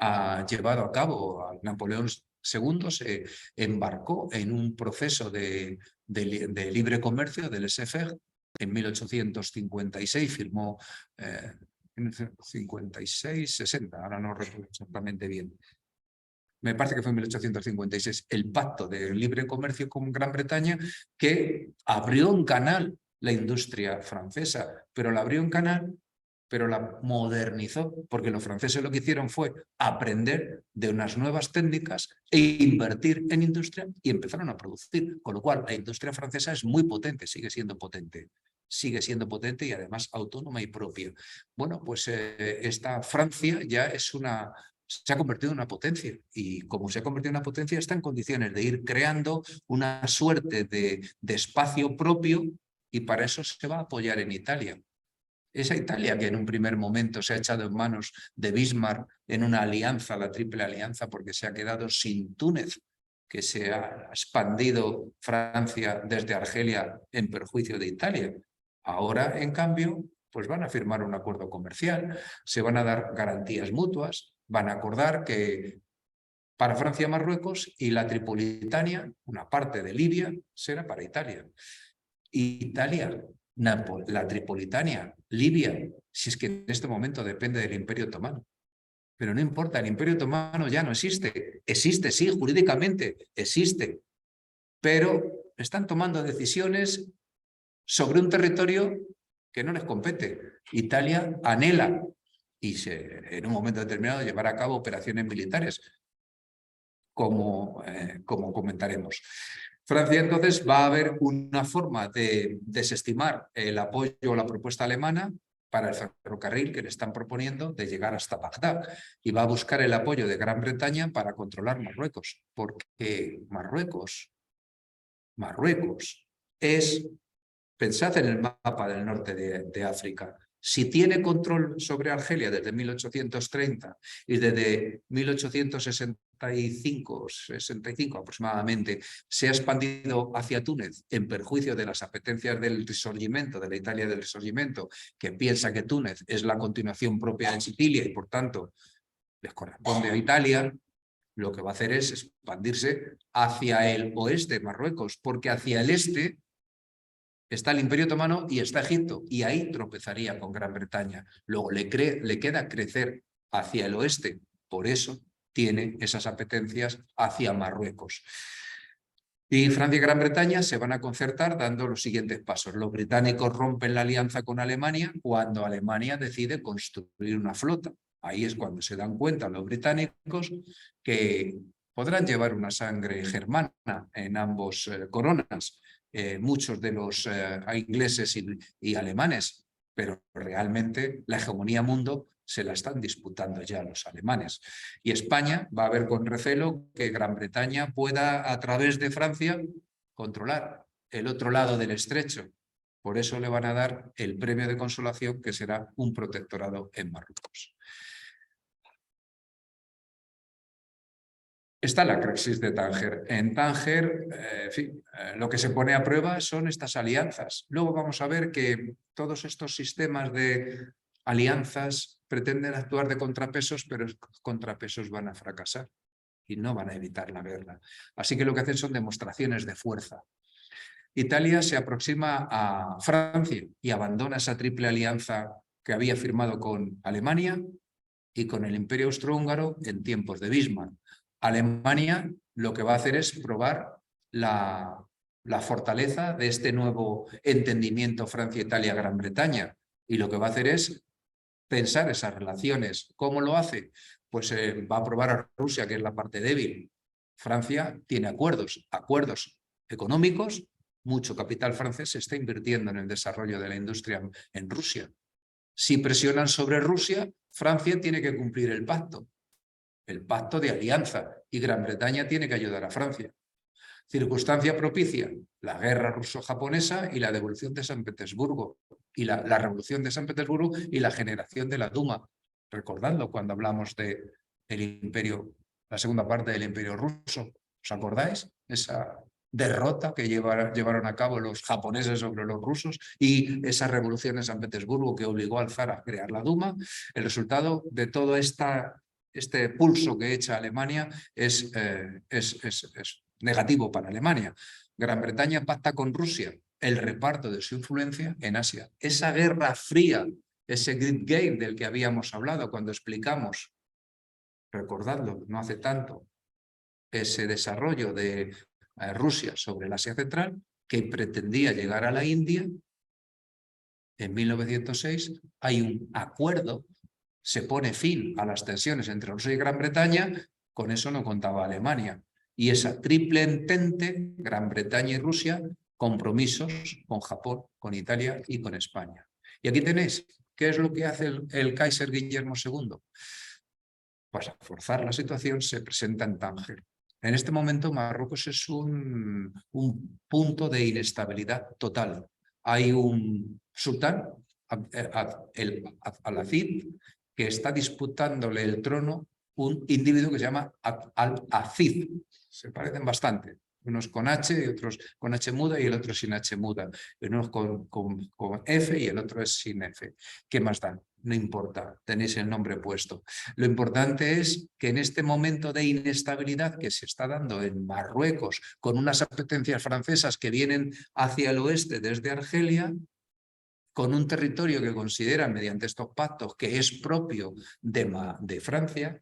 Ha llevado a cabo a Napoleón II, se embarcó en un proceso de libre comercio del laissez-faire. En 1856 firmó 56-60, ahora no recuerdo exactamente bien. Me parece que fue en 1856, el pacto de libre comercio con Gran Bretaña, que abrió un canal la industria francesa, pero la abrió un canal, pero la modernizó, porque los franceses lo que hicieron fue aprender de unas nuevas técnicas e invertir en industria y empezaron a producir, con lo cual la industria francesa es muy potente, sigue siendo potente y además autónoma y propia. Bueno, pues esta Francia ya se ha convertido en una potencia y como se ha convertido en una potencia está en condiciones de ir creando una suerte de espacio propio y para eso se va a apoyar en Italia. Esa Italia que en un primer momento se ha echado en manos de Bismarck en una alianza, la Triple Alianza, porque se ha quedado sin Túnez, que se ha expandido Francia desde Argelia en perjuicio de Italia. Ahora, en cambio, pues van a firmar un acuerdo comercial, se van a dar garantías mutuas, van a acordar que para Francia Marruecos y la Tripolitania, una parte de Libia, será para Italia. Italia, la Tripolitania, Libia, si es que en este momento depende del Imperio Otomano. Pero no importa, el Imperio Otomano ya no existe. Existe, sí, jurídicamente, existe. Pero están tomando decisiones sobre un territorio que no les compete. Italia anhela y en un momento determinado llevará a cabo operaciones militares, como comentaremos. Francia entonces va a haber una forma de desestimar el apoyo a la propuesta alemana para el ferrocarril que le están proponiendo de llegar hasta Bagdad y va a buscar el apoyo de Gran Bretaña para controlar Marruecos, porque Marruecos es, pensad en el mapa del norte de África, si tiene control sobre Argelia desde 1830 y desde 1865 aproximadamente se ha expandido hacia Túnez en perjuicio de las apetencias del Risorgimento, de la Italia del Risorgimento, que piensa que Túnez es la continuación propia de Sicilia y por tanto les corresponde a Italia, lo que va a hacer es expandirse hacia el oeste de Marruecos, porque hacia el este está el Imperio Otomano y está Egipto, y ahí tropezaría con Gran Bretaña. Luego le queda crecer hacia el oeste, por eso tiene esas apetencias hacia Marruecos. Y Francia y Gran Bretaña se van a concertar dando los siguientes pasos. Los británicos rompen la alianza con Alemania cuando Alemania decide construir una flota. Ahí es cuando se dan cuenta los británicos que podrán llevar una sangre germana en ambos coronas, muchos de los ingleses y alemanes, pero realmente la hegemonía mundo se la están disputando ya los alemanes. Y España va a ver con recelo que Gran Bretaña pueda, a través de Francia, controlar el otro lado del estrecho. Por eso le van a dar el premio de consolación, que será un protectorado en Marruecos. Está la crisis de Tánger. En Tánger, en fin, lo que se pone a prueba son estas alianzas. Luego vamos a ver que todos estos sistemas de alianzas pretenden actuar de contrapesos, pero los contrapesos van a fracasar y no van a evitar la guerra. Así que lo que hacen son demostraciones de fuerza. Italia se aproxima a Francia y abandona esa triple alianza que había firmado con Alemania y con el Imperio Austrohúngaro en tiempos de Bismarck. Alemania lo que va a hacer es probar la fortaleza de este nuevo entendimiento Francia-Italia-Gran Bretaña, y lo que va a hacer es pensar esas relaciones. ¿Cómo lo hace? Pues va a probar a Rusia, que es la parte débil. Francia tiene acuerdos económicos, mucho capital francés se está invirtiendo en el desarrollo de la industria en Rusia. Si presionan sobre Rusia, Francia tiene que cumplir el pacto de alianza, y Gran Bretaña tiene que ayudar a Francia. Circunstancia propicia: la guerra ruso-japonesa y la devolución de San Petersburgo, y la revolución de San Petersburgo y la generación de la Duma. Recordando cuando hablamos del imperio, la segunda parte del imperio ruso, ¿os acordáis? Esa derrota que llevaron a cabo los japoneses sobre los rusos y esa revolución de San Petersburgo que obligó al zar a crear la Duma. El resultado de todo este pulso que echa Alemania es negativo para Alemania. Gran Bretaña pacta con Rusia el reparto de su influencia en Asia. Esa guerra fría, ese Great Game del que habíamos hablado cuando explicamos, recordadlo, no hace tanto, ese desarrollo de Rusia sobre el Asia Central, que pretendía llegar a la India. En 1906 hay un acuerdo, se pone fin a las tensiones entre Rusia y Gran Bretaña, con eso no contaba Alemania. Y esa triple entente, Gran Bretaña y Rusia, compromisos con Japón, con Italia y con España. Y aquí tenéis, ¿qué es lo que hace el Kaiser Guillermo II? Pues a forzar la situación se presenta en Tánger. En este momento Marruecos es un punto de inestabilidad total. Hay un sultán, el Al-Azid, que está disputándole el trono un individuo que se llama Al-Azid. Se parecen bastante. Unos con H y otros con H muda y el otro sin H muda. Uno con F y el otro es sin F. ¿Qué más da? No importa, tenéis el nombre puesto. Lo importante es que en este momento de inestabilidad que se está dando en Marruecos, con unas apetencias francesas que vienen hacia el oeste desde Argelia, con un territorio que consideran mediante estos pactos que es propio de Francia,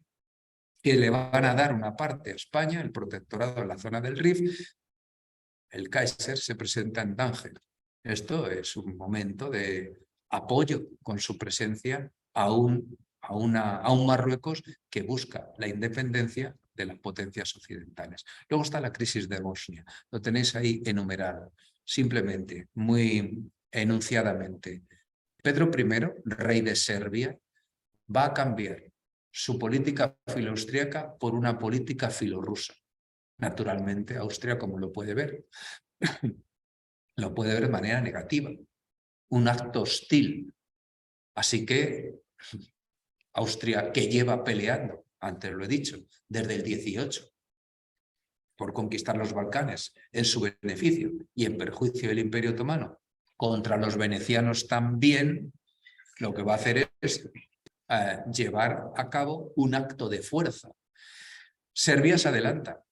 que le van a dar una parte a España, el protectorado en la zona del Rif, el Kaiser se presenta en Tánger. Esto es un momento de apoyo con su presencia a un Marruecos que busca la independencia de las potencias occidentales. Luego está la crisis de Bosnia. Lo tenéis ahí enumerado, simplemente, muy enunciadamente. Pedro I, rey de Serbia, va a cambiar su política filo-austríaca por una política filo-rusa. Naturalmente, Austria, como lo puede ver, lo puede ver de manera negativa, un acto hostil. Así que Austria, que lleva peleando, antes lo he dicho, desde el 18, por conquistar los Balcanes en su beneficio y en perjuicio del Imperio Otomano, contra los venecianos también, lo que va a hacer es llevar a cabo un acto de fuerza. Serbia se adelanta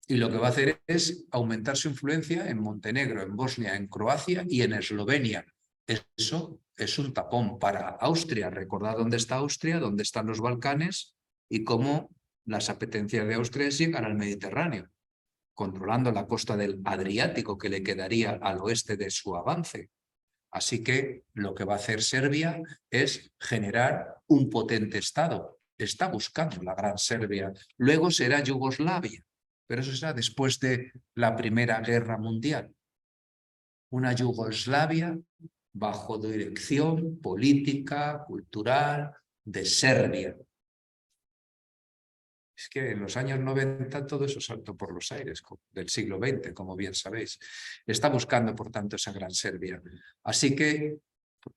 y lo que va a hacer es aumentar su influencia en Montenegro, en Bosnia, en Croacia y en Eslovenia. Eso es un tapón para Austria. Recordad dónde está Austria, dónde están los Balcanes y cómo las apetencias de Austria llegan al Mediterráneo, controlando la costa del Adriático que le quedaría al oeste de su avance. Así que lo que va a hacer Serbia es generar un potente Estado. Está buscando la gran Serbia. Luego será Yugoslavia, pero eso será después de la Primera Guerra Mundial. Una Yugoslavia bajo dirección política, cultural de Serbia. Es que en los años 90 todo eso saltó por los aires del siglo XX, como bien sabéis. Está buscando, por tanto, esa gran Serbia. Así que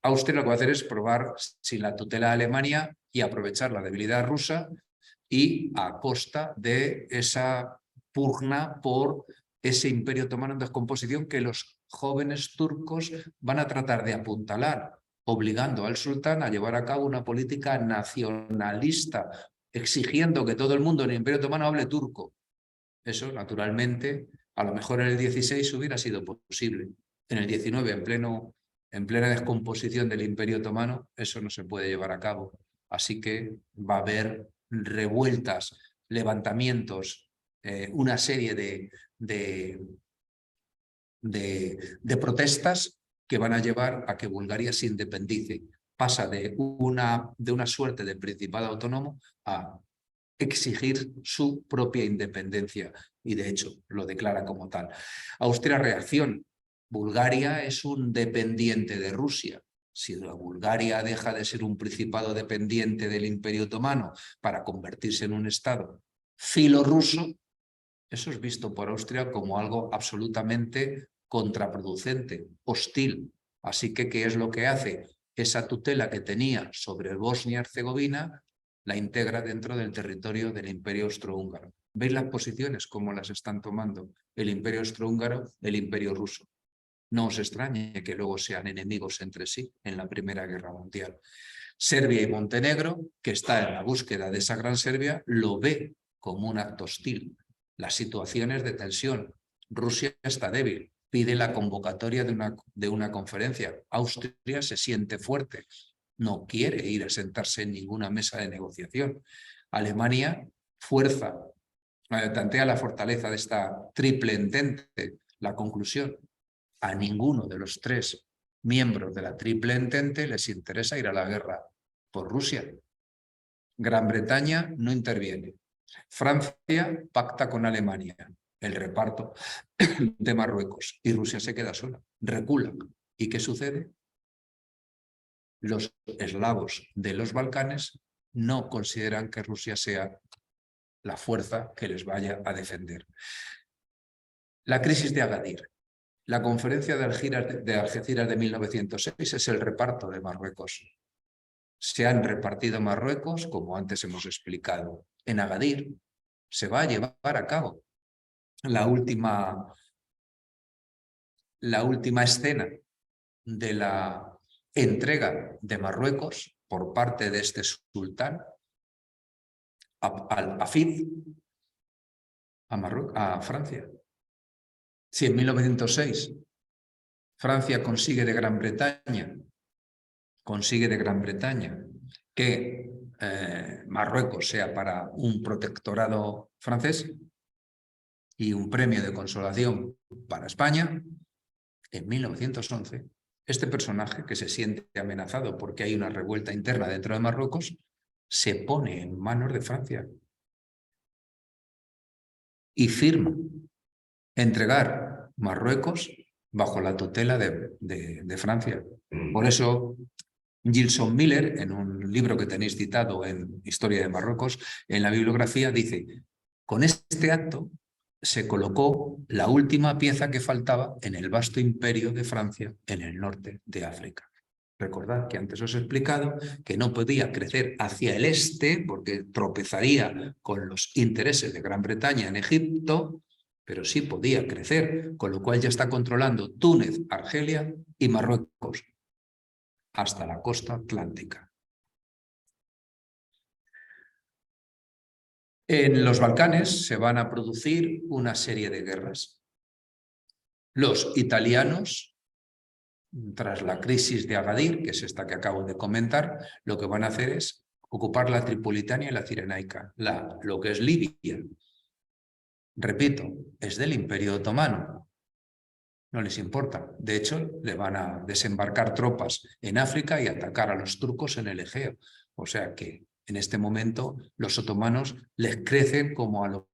Austria lo que va a hacer es probar sin la tutela de Alemania y aprovechar la debilidad rusa y a costa de esa pugna por ese imperio otomano en descomposición que los jóvenes turcos van a tratar de apuntalar, obligando al sultán a llevar a cabo una política nacionalista, exigiendo que todo el mundo en el Imperio Otomano hable turco. Eso, naturalmente, a lo mejor en el 16 hubiera sido posible. En el 19, en plena descomposición del Imperio Otomano, eso no se puede llevar a cabo. Así que va a haber revueltas, levantamientos, una serie de protestas que van a llevar a que Bulgaria se independice. Pasa de una suerte de principado autónomo a exigir su propia independencia y de hecho lo declara como tal. Austria reacciona. Bulgaria es un dependiente de Rusia. Si la Bulgaria deja de ser un principado dependiente del Imperio Otomano para convertirse en un Estado filorruso, eso es visto por Austria como algo absolutamente contraproducente, hostil. Así que, ¿qué es lo que hace? Esa tutela que tenía sobre Bosnia-Herzegovina la integra dentro del territorio del Imperio Austrohúngaro. ¿Veis las posiciones cómo las están tomando el Imperio Austrohúngaro, el Imperio Ruso? No os extrañe que luego sean enemigos entre sí en la Primera Guerra Mundial. Serbia y Montenegro, que está en la búsqueda de esa gran Serbia, lo ve como un acto hostil. Las situaciones de tensión. Rusia está débil, pide la convocatoria de una conferencia. Austria se siente fuerte, no quiere ir a sentarse en ninguna mesa de negociación. Alemania fuerza, tantea la fortaleza de esta triple entente. La conclusión: a ninguno de los tres miembros de la triple entente les interesa ir a la guerra por Rusia. Gran Bretaña no interviene. Francia pacta con Alemania el reparto de Marruecos y Rusia se queda sola, recula. ¿Y qué sucede? Los eslavos de los Balcanes no consideran que Rusia sea la fuerza que les vaya a defender. La crisis de Agadir. La conferencia de Algeciras de 1906 es el reparto de Marruecos. Se han repartido Marruecos, como antes hemos explicado. En Agadir se va a llevar a cabo la última escena de la entrega de Marruecos por parte de este sultán al Hafid a Francia. Si en 1906 Francia consigue de Gran Bretaña que Marruecos sea para un protectorado francés y un premio de consolación para España, en 1911 este personaje, que se siente amenazado porque hay una revuelta interna dentro de Marruecos, se pone en manos de Francia y firma entregar Marruecos bajo la tutela de Francia. Por eso Gilson Miller, en un libro que tenéis citado en Historia de Marruecos, en la bibliografía, dice: con este acto se colocó la última pieza que faltaba en el vasto imperio de Francia en el norte de África. Recordad que antes os he explicado que no podía crecer hacia el este porque tropezaría con los intereses de Gran Bretaña en Egipto, pero sí podía crecer, con lo cual ya está controlando Túnez, Argelia y Marruecos hasta la costa atlántica. En los Balcanes se van a producir una serie de guerras. Los italianos, tras la crisis de Agadir, que es esta que acabo de comentar, lo que van a hacer es ocupar la Tripolitania y la Cirenaica, lo que es Libia. Repito, es del Imperio Otomano. No les importa. De hecho, le van a desembarcar tropas en África y atacar a los turcos en el Egeo. O sea que en este momento los otomanos les crecen como a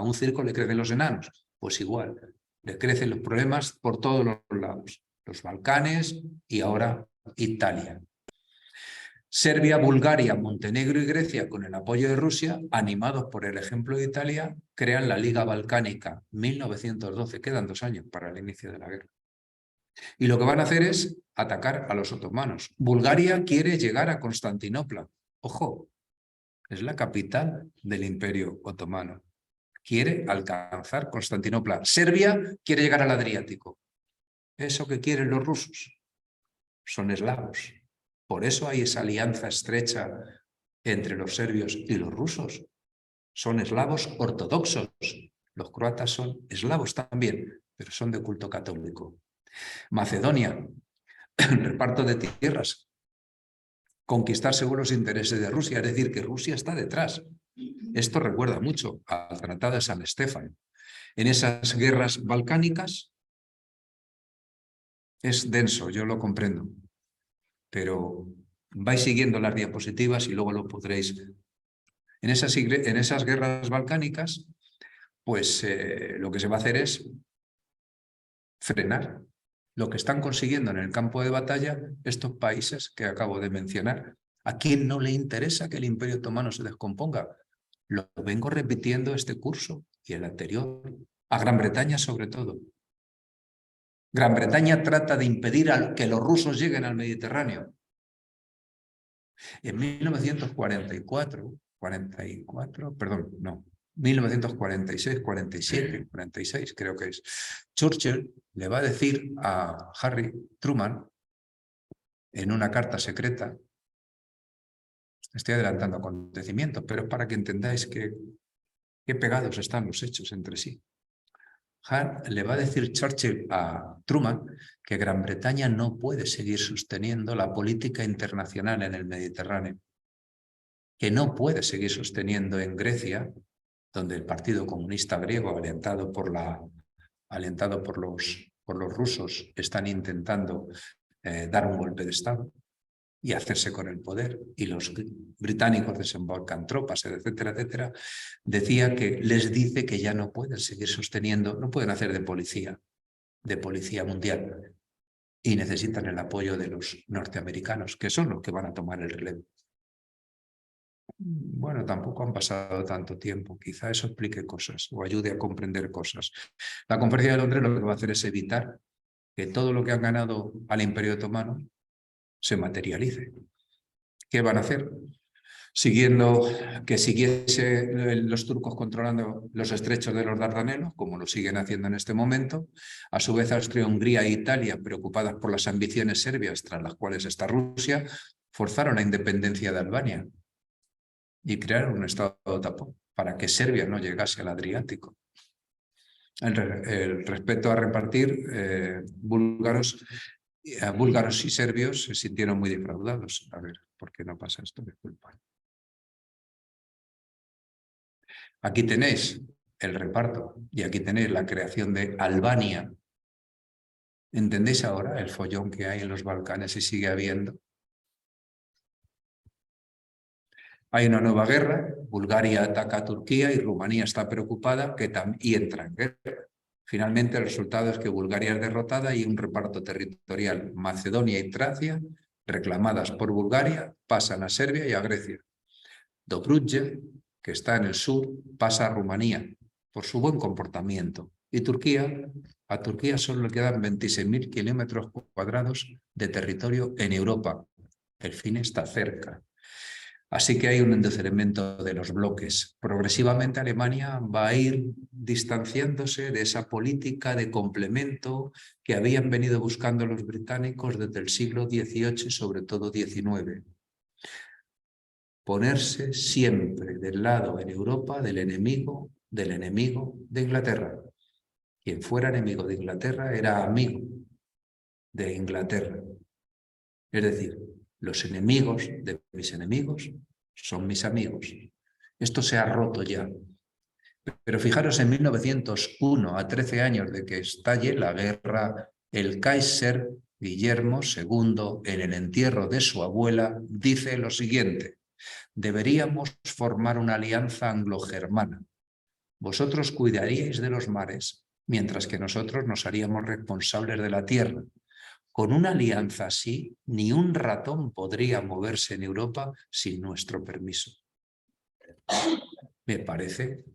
un circo le crecen los enanos. Pues igual, les crecen los problemas por todos los lados. Los Balcanes y ahora Italia. Serbia, Bulgaria, Montenegro y Grecia, con el apoyo de Rusia, animados por el ejemplo de Italia, crean la Liga Balcánica, 1912. Quedan 2 años para el inicio de la guerra. Y lo que van a hacer es atacar a los otomanos. Bulgaria quiere llegar a Constantinopla. Ojo, es la capital del Imperio Otomano. Quiere alcanzar Constantinopla. Serbia quiere llegar al Adriático. ¿Eso que quieren los rusos? Son eslavos. Por eso hay esa alianza estrecha entre los serbios y los rusos. Son eslavos ortodoxos. Los croatas son eslavos también, pero son de culto católico. Macedonia, reparto de tierras, conquistar según los intereses de Rusia, es decir, que Rusia está detrás. Esto recuerda mucho al Tratado de San Estefan. En esas guerras balcánicas es denso, yo lo comprendo, pero vais siguiendo las diapositivas y luego lo podréis. En esas guerras balcánicas, pues lo que se va a hacer es frenar lo que están consiguiendo en el campo de batalla estos países que acabo de mencionar. ¿A quién no le interesa que el Imperio Otomano se descomponga? Lo vengo repitiendo este curso y el anterior, a Gran Bretaña sobre todo. Gran Bretaña trata de impedir que los rusos lleguen al Mediterráneo. En 1946, 47, 46 creo que es, Churchill le va a decir a Harry Truman en una carta secreta, estoy adelantando acontecimientos, pero es para que entendáis qué pegados están los hechos entre sí. Le va a decir Churchill a Truman que Gran Bretaña no puede seguir sosteniendo la política internacional en el Mediterráneo, que no puede seguir sosteniendo en Grecia, donde el Partido Comunista Griego, alentado por los rusos, están intentando dar un golpe de Estado y hacerse con el poder, y los británicos desembarcan tropas, etcétera, etcétera, decía que les dice que ya no pueden seguir sosteniendo, no pueden hacer de policía mundial, y necesitan el apoyo de los norteamericanos, que son los que van a tomar el relevo. Bueno, tampoco han pasado tanto tiempo, quizá eso explique cosas o ayude a comprender cosas. La Conferencia de Londres lo que va a hacer es evitar que todo lo que han ganado al Imperio Otomano se materialice. ¿Qué van a hacer? Siguiendo que siguiese los turcos controlando los estrechos de los Dardanelos, como lo siguen haciendo en este momento. A su vez, Austria-Hungría e Italia, preocupadas por las ambiciones serbias, tras las cuales está Rusia, forzaron la independencia de Albania y crearon un estado tapón para que Serbia no llegase al Adriático. El respeto a repartir, búlgaros y serbios se sintieron muy defraudados. A ver, ¿por qué no pasa esto? Disculpa. Aquí tenéis el reparto y aquí tenéis la creación de Albania. ¿Entendéis ahora el follón que hay en los Balcanes y sigue habiendo? Hay una nueva guerra, Bulgaria ataca a Turquía y Rumanía está preocupada y entra en guerra. Finalmente el resultado es que Bulgaria es derrotada y un reparto territorial, Macedonia y Tracia, reclamadas por Bulgaria, pasan a Serbia y a Grecia. Dobruja, que está en el sur, pasa a Rumanía por su buen comportamiento. Y a Turquía solo le quedan 26.000 kilómetros cuadrados de territorio en Europa. El fin está cerca. Así que hay un endurecimiento de los bloques. Progresivamente Alemania va a ir distanciándose de esa política de complemento que habían venido buscando los británicos desde el siglo XVIII y sobre todo XIX. Ponerse siempre del lado en Europa del enemigo de Inglaterra. Quien fuera enemigo de Inglaterra era amigo de Inglaterra. Es decir, los enemigos de mis enemigos son mis amigos. Esto se ha roto ya. Pero fijaros, en 1901, a 13 años de que estalle la guerra, el Kaiser Guillermo II, en el entierro de su abuela, dice lo siguiente: deberíamos formar una alianza anglo-germana. Vosotros cuidaríais de los mares, mientras que nosotros nos haríamos responsables de la tierra. Con una alianza así, ni un ratón podría moverse en Europa sin nuestro permiso. Me parece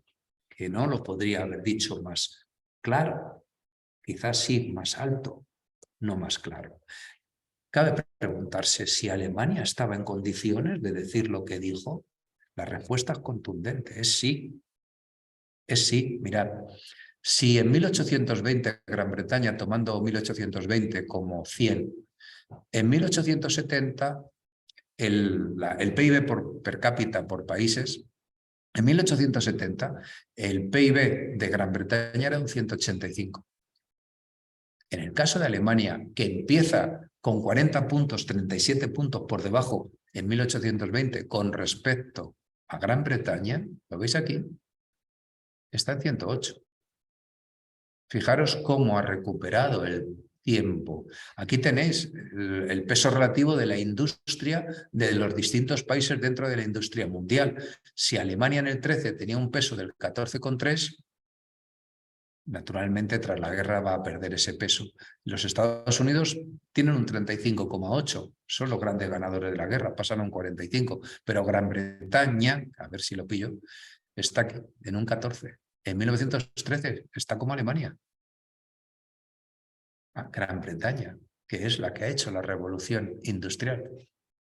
que no lo podría haber dicho más claro, quizás sí más alto, no más claro. Cabe preguntarse si Alemania estaba en condiciones de decir lo que dijo. La respuesta es contundente, es sí. Es sí, mirad. Si en 1820 Gran Bretaña, tomando 1820 como 100, en 1870 el PIB per cápita por países, en 1870 el PIB de Gran Bretaña era un 185. En el caso de Alemania, que empieza con 40 puntos, 37 puntos por debajo en 1820 con respecto a Gran Bretaña, ¿lo veis aquí? Está en 108. Fijaros cómo ha recuperado el tiempo. Aquí tenéis el peso relativo de la industria de los distintos países dentro de la industria mundial. Si Alemania en el 13 tenía un peso del 14,3, naturalmente tras la guerra va a perder ese peso. Los Estados Unidos tienen un 35,8, son los grandes ganadores de la guerra, pasan a un 45, pero Gran Bretaña, a ver si lo pillo, está aquí, en un 14. En 1913 está como Alemania. Gran Bretaña, que es la que ha hecho la revolución industrial,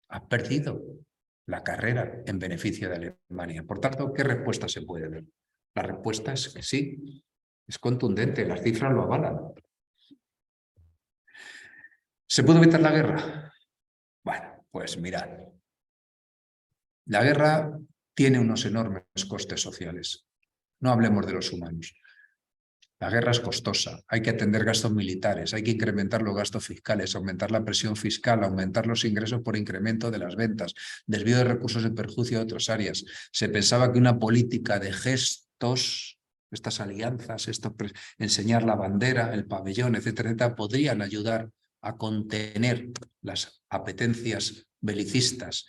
ha perdido la carrera en beneficio de Alemania. Por tanto, ¿qué respuesta se puede dar? La respuesta es que sí, es contundente, las cifras lo avalan. ¿Se pudo evitar la guerra? Bueno, pues mirad. La guerra tiene unos enormes costes sociales. No hablemos de los humanos. La guerra es costosa, hay que atender gastos militares, hay que incrementar los gastos fiscales, aumentar la presión fiscal, aumentar los ingresos por incremento de las ventas, desvío de recursos en perjuicio de otras áreas. Se pensaba que una política de gestos, estas alianzas, enseñar la bandera, el pabellón, etcétera, etcétera, podrían ayudar a contener las apetencias belicistas.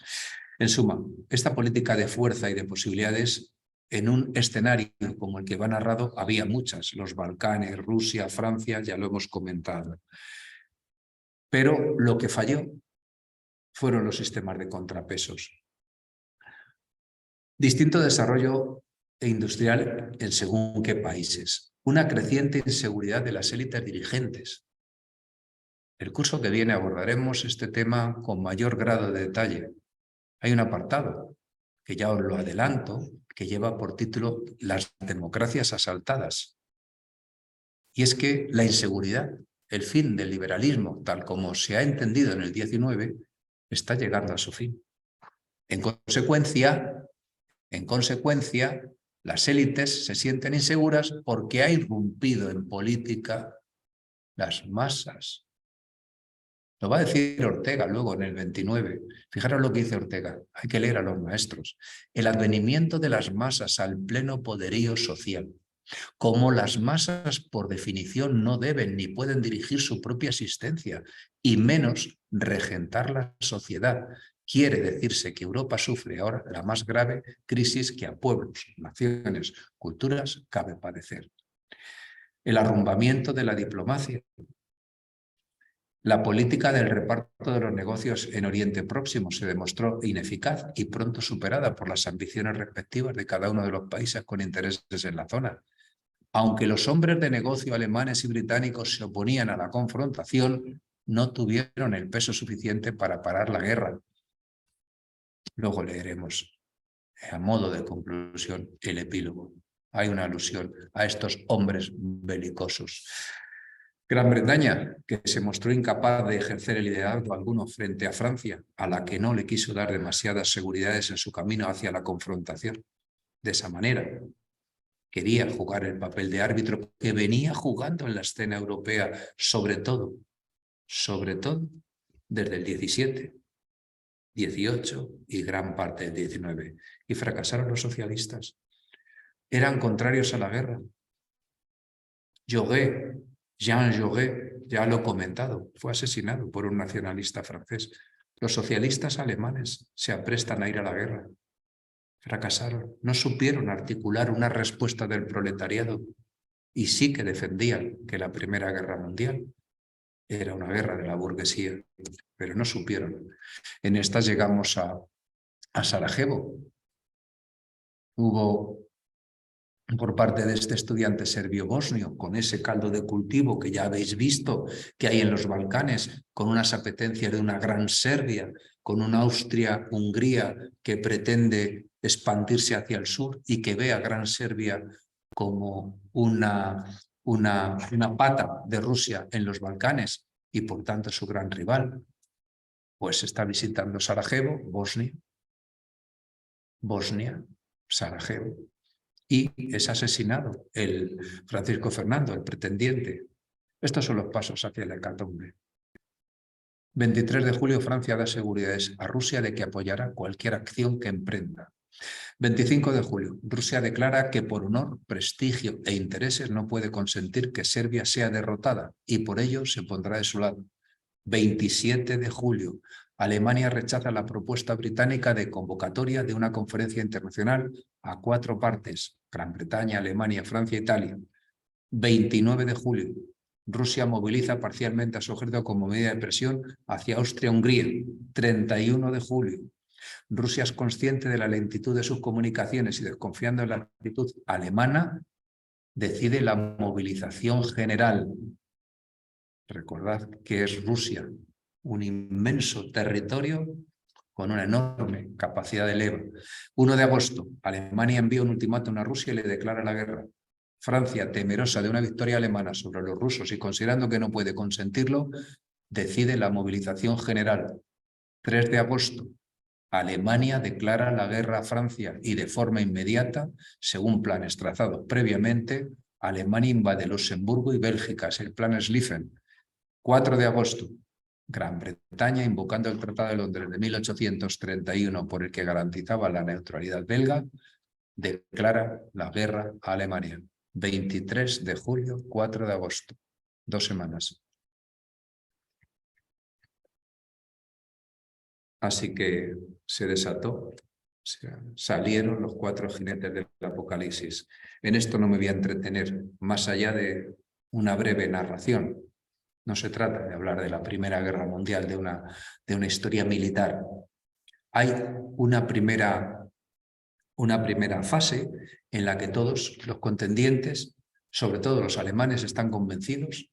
En suma, esta política de fuerza y de posibilidades, en un escenario como el que va narrado, había muchas, los Balcanes, Rusia, Francia, ya lo hemos comentado. Pero lo que falló fueron los sistemas de contrapesos. Distinto desarrollo industrial en según qué países. Una creciente inseguridad de las élites dirigentes. El curso que viene abordaremos este tema con mayor grado de detalle. Hay un apartado, que ya os lo adelanto, que lleva por título Las democracias asaltadas. Y es que la inseguridad, el fin del liberalismo, tal como se ha entendido en el 19, está llegando a su fin. En consecuencia, las élites se sienten inseguras porque ha irrumpido en política las masas. Lo va a decir Ortega luego en el 29. Fijaros lo que dice Ortega. Hay que leer a los maestros. El advenimiento de las masas al pleno poderío social. Como las masas, por definición, no deben ni pueden dirigir su propia existencia, y menos regentar la sociedad. Quiere decirse que Europa sufre ahora la más grave crisis que a pueblos, naciones, culturas cabe padecer. El arrumbamiento de la diplomacia. La política del reparto de los negocios en Oriente Próximo se demostró ineficaz y pronto superada por las ambiciones respectivas de cada uno de los países con intereses en la zona. Aunque los hombres de negocio alemanes y británicos se oponían a la confrontación, no tuvieron el peso suficiente para parar la guerra. Luego leeremos, a modo de conclusión, el epílogo. Hay una alusión a estos hombres belicosos. Gran Bretaña, que se mostró incapaz de ejercer el liderazgo alguno frente a Francia, a la que no le quiso dar demasiadas seguridades en su camino hacia la confrontación. De esa manera, quería jugar el papel de árbitro que venía jugando en la escena europea, sobre todo desde el 17, 18 y gran parte del 19. Y fracasaron los socialistas. Eran contrarios a la guerra. Jean Jaurès, ya lo he comentado, fue asesinado por un nacionalista francés. Los socialistas alemanes se aprestan a ir a la guerra. Fracasaron, no supieron articular una respuesta del proletariado y sí que defendían que la Primera Guerra Mundial era una guerra de la burguesía, pero no supieron. En estas llegamos a Sarajevo. Hubo por parte de este estudiante serbio-bosnio, con ese caldo de cultivo que ya habéis visto que hay en los Balcanes, con unas apetencias de una gran Serbia, con una Austria-Hungría que pretende expandirse hacia el sur y que ve a Gran Serbia como una pata de Rusia en los Balcanes y por tanto su gran rival, pues está visitando Sarajevo, Bosnia, Sarajevo. Y es asesinado el Francisco Fernando, el pretendiente. Estos son los pasos hacia la hecatombe. 23 de julio, Francia da seguridades a Rusia de que apoyará cualquier acción que emprenda. 25 de julio, Rusia declara que por honor, prestigio e intereses no puede consentir que Serbia sea derrotada y por ello se pondrá de su lado. 27 de julio, Alemania rechaza la propuesta británica de convocatoria de una conferencia internacional a 4 partes, Gran Bretaña, Alemania, Francia e Italia. 29 de julio, Rusia moviliza parcialmente a su ejército como medida de presión hacia Austria-Hungría. 31 de julio, Rusia es consciente de la lentitud de sus comunicaciones y desconfiando en la actitud alemana, decide la movilización general. Recordad que es Rusia, un inmenso territorio con una enorme capacidad de leva. 1 de agosto, Alemania envía un ultimátum a Rusia y le declara la guerra. Francia, temerosa de una victoria alemana sobre los rusos y considerando que no puede consentirlo, decide la movilización general. 3 de agosto, Alemania declara la guerra a Francia y de forma inmediata, según planes trazados previamente, Alemania invade Luxemburgo y Bélgica, es el plan Schlieffen. 4 de agosto, Gran Bretaña, invocando el Tratado de Londres de 1831 por el que garantizaba la neutralidad belga, declara la guerra a Alemania. 23 de julio, 4 de agosto, 2 semanas. Así que se desató, salieron los 4 jinetes del Apocalipsis. En esto no me voy a entretener, más allá de una breve narración. No se trata de hablar de la Primera Guerra Mundial, de una historia militar. Hay una primera fase en la que todos los contendientes, sobre todo los alemanes, están convencidos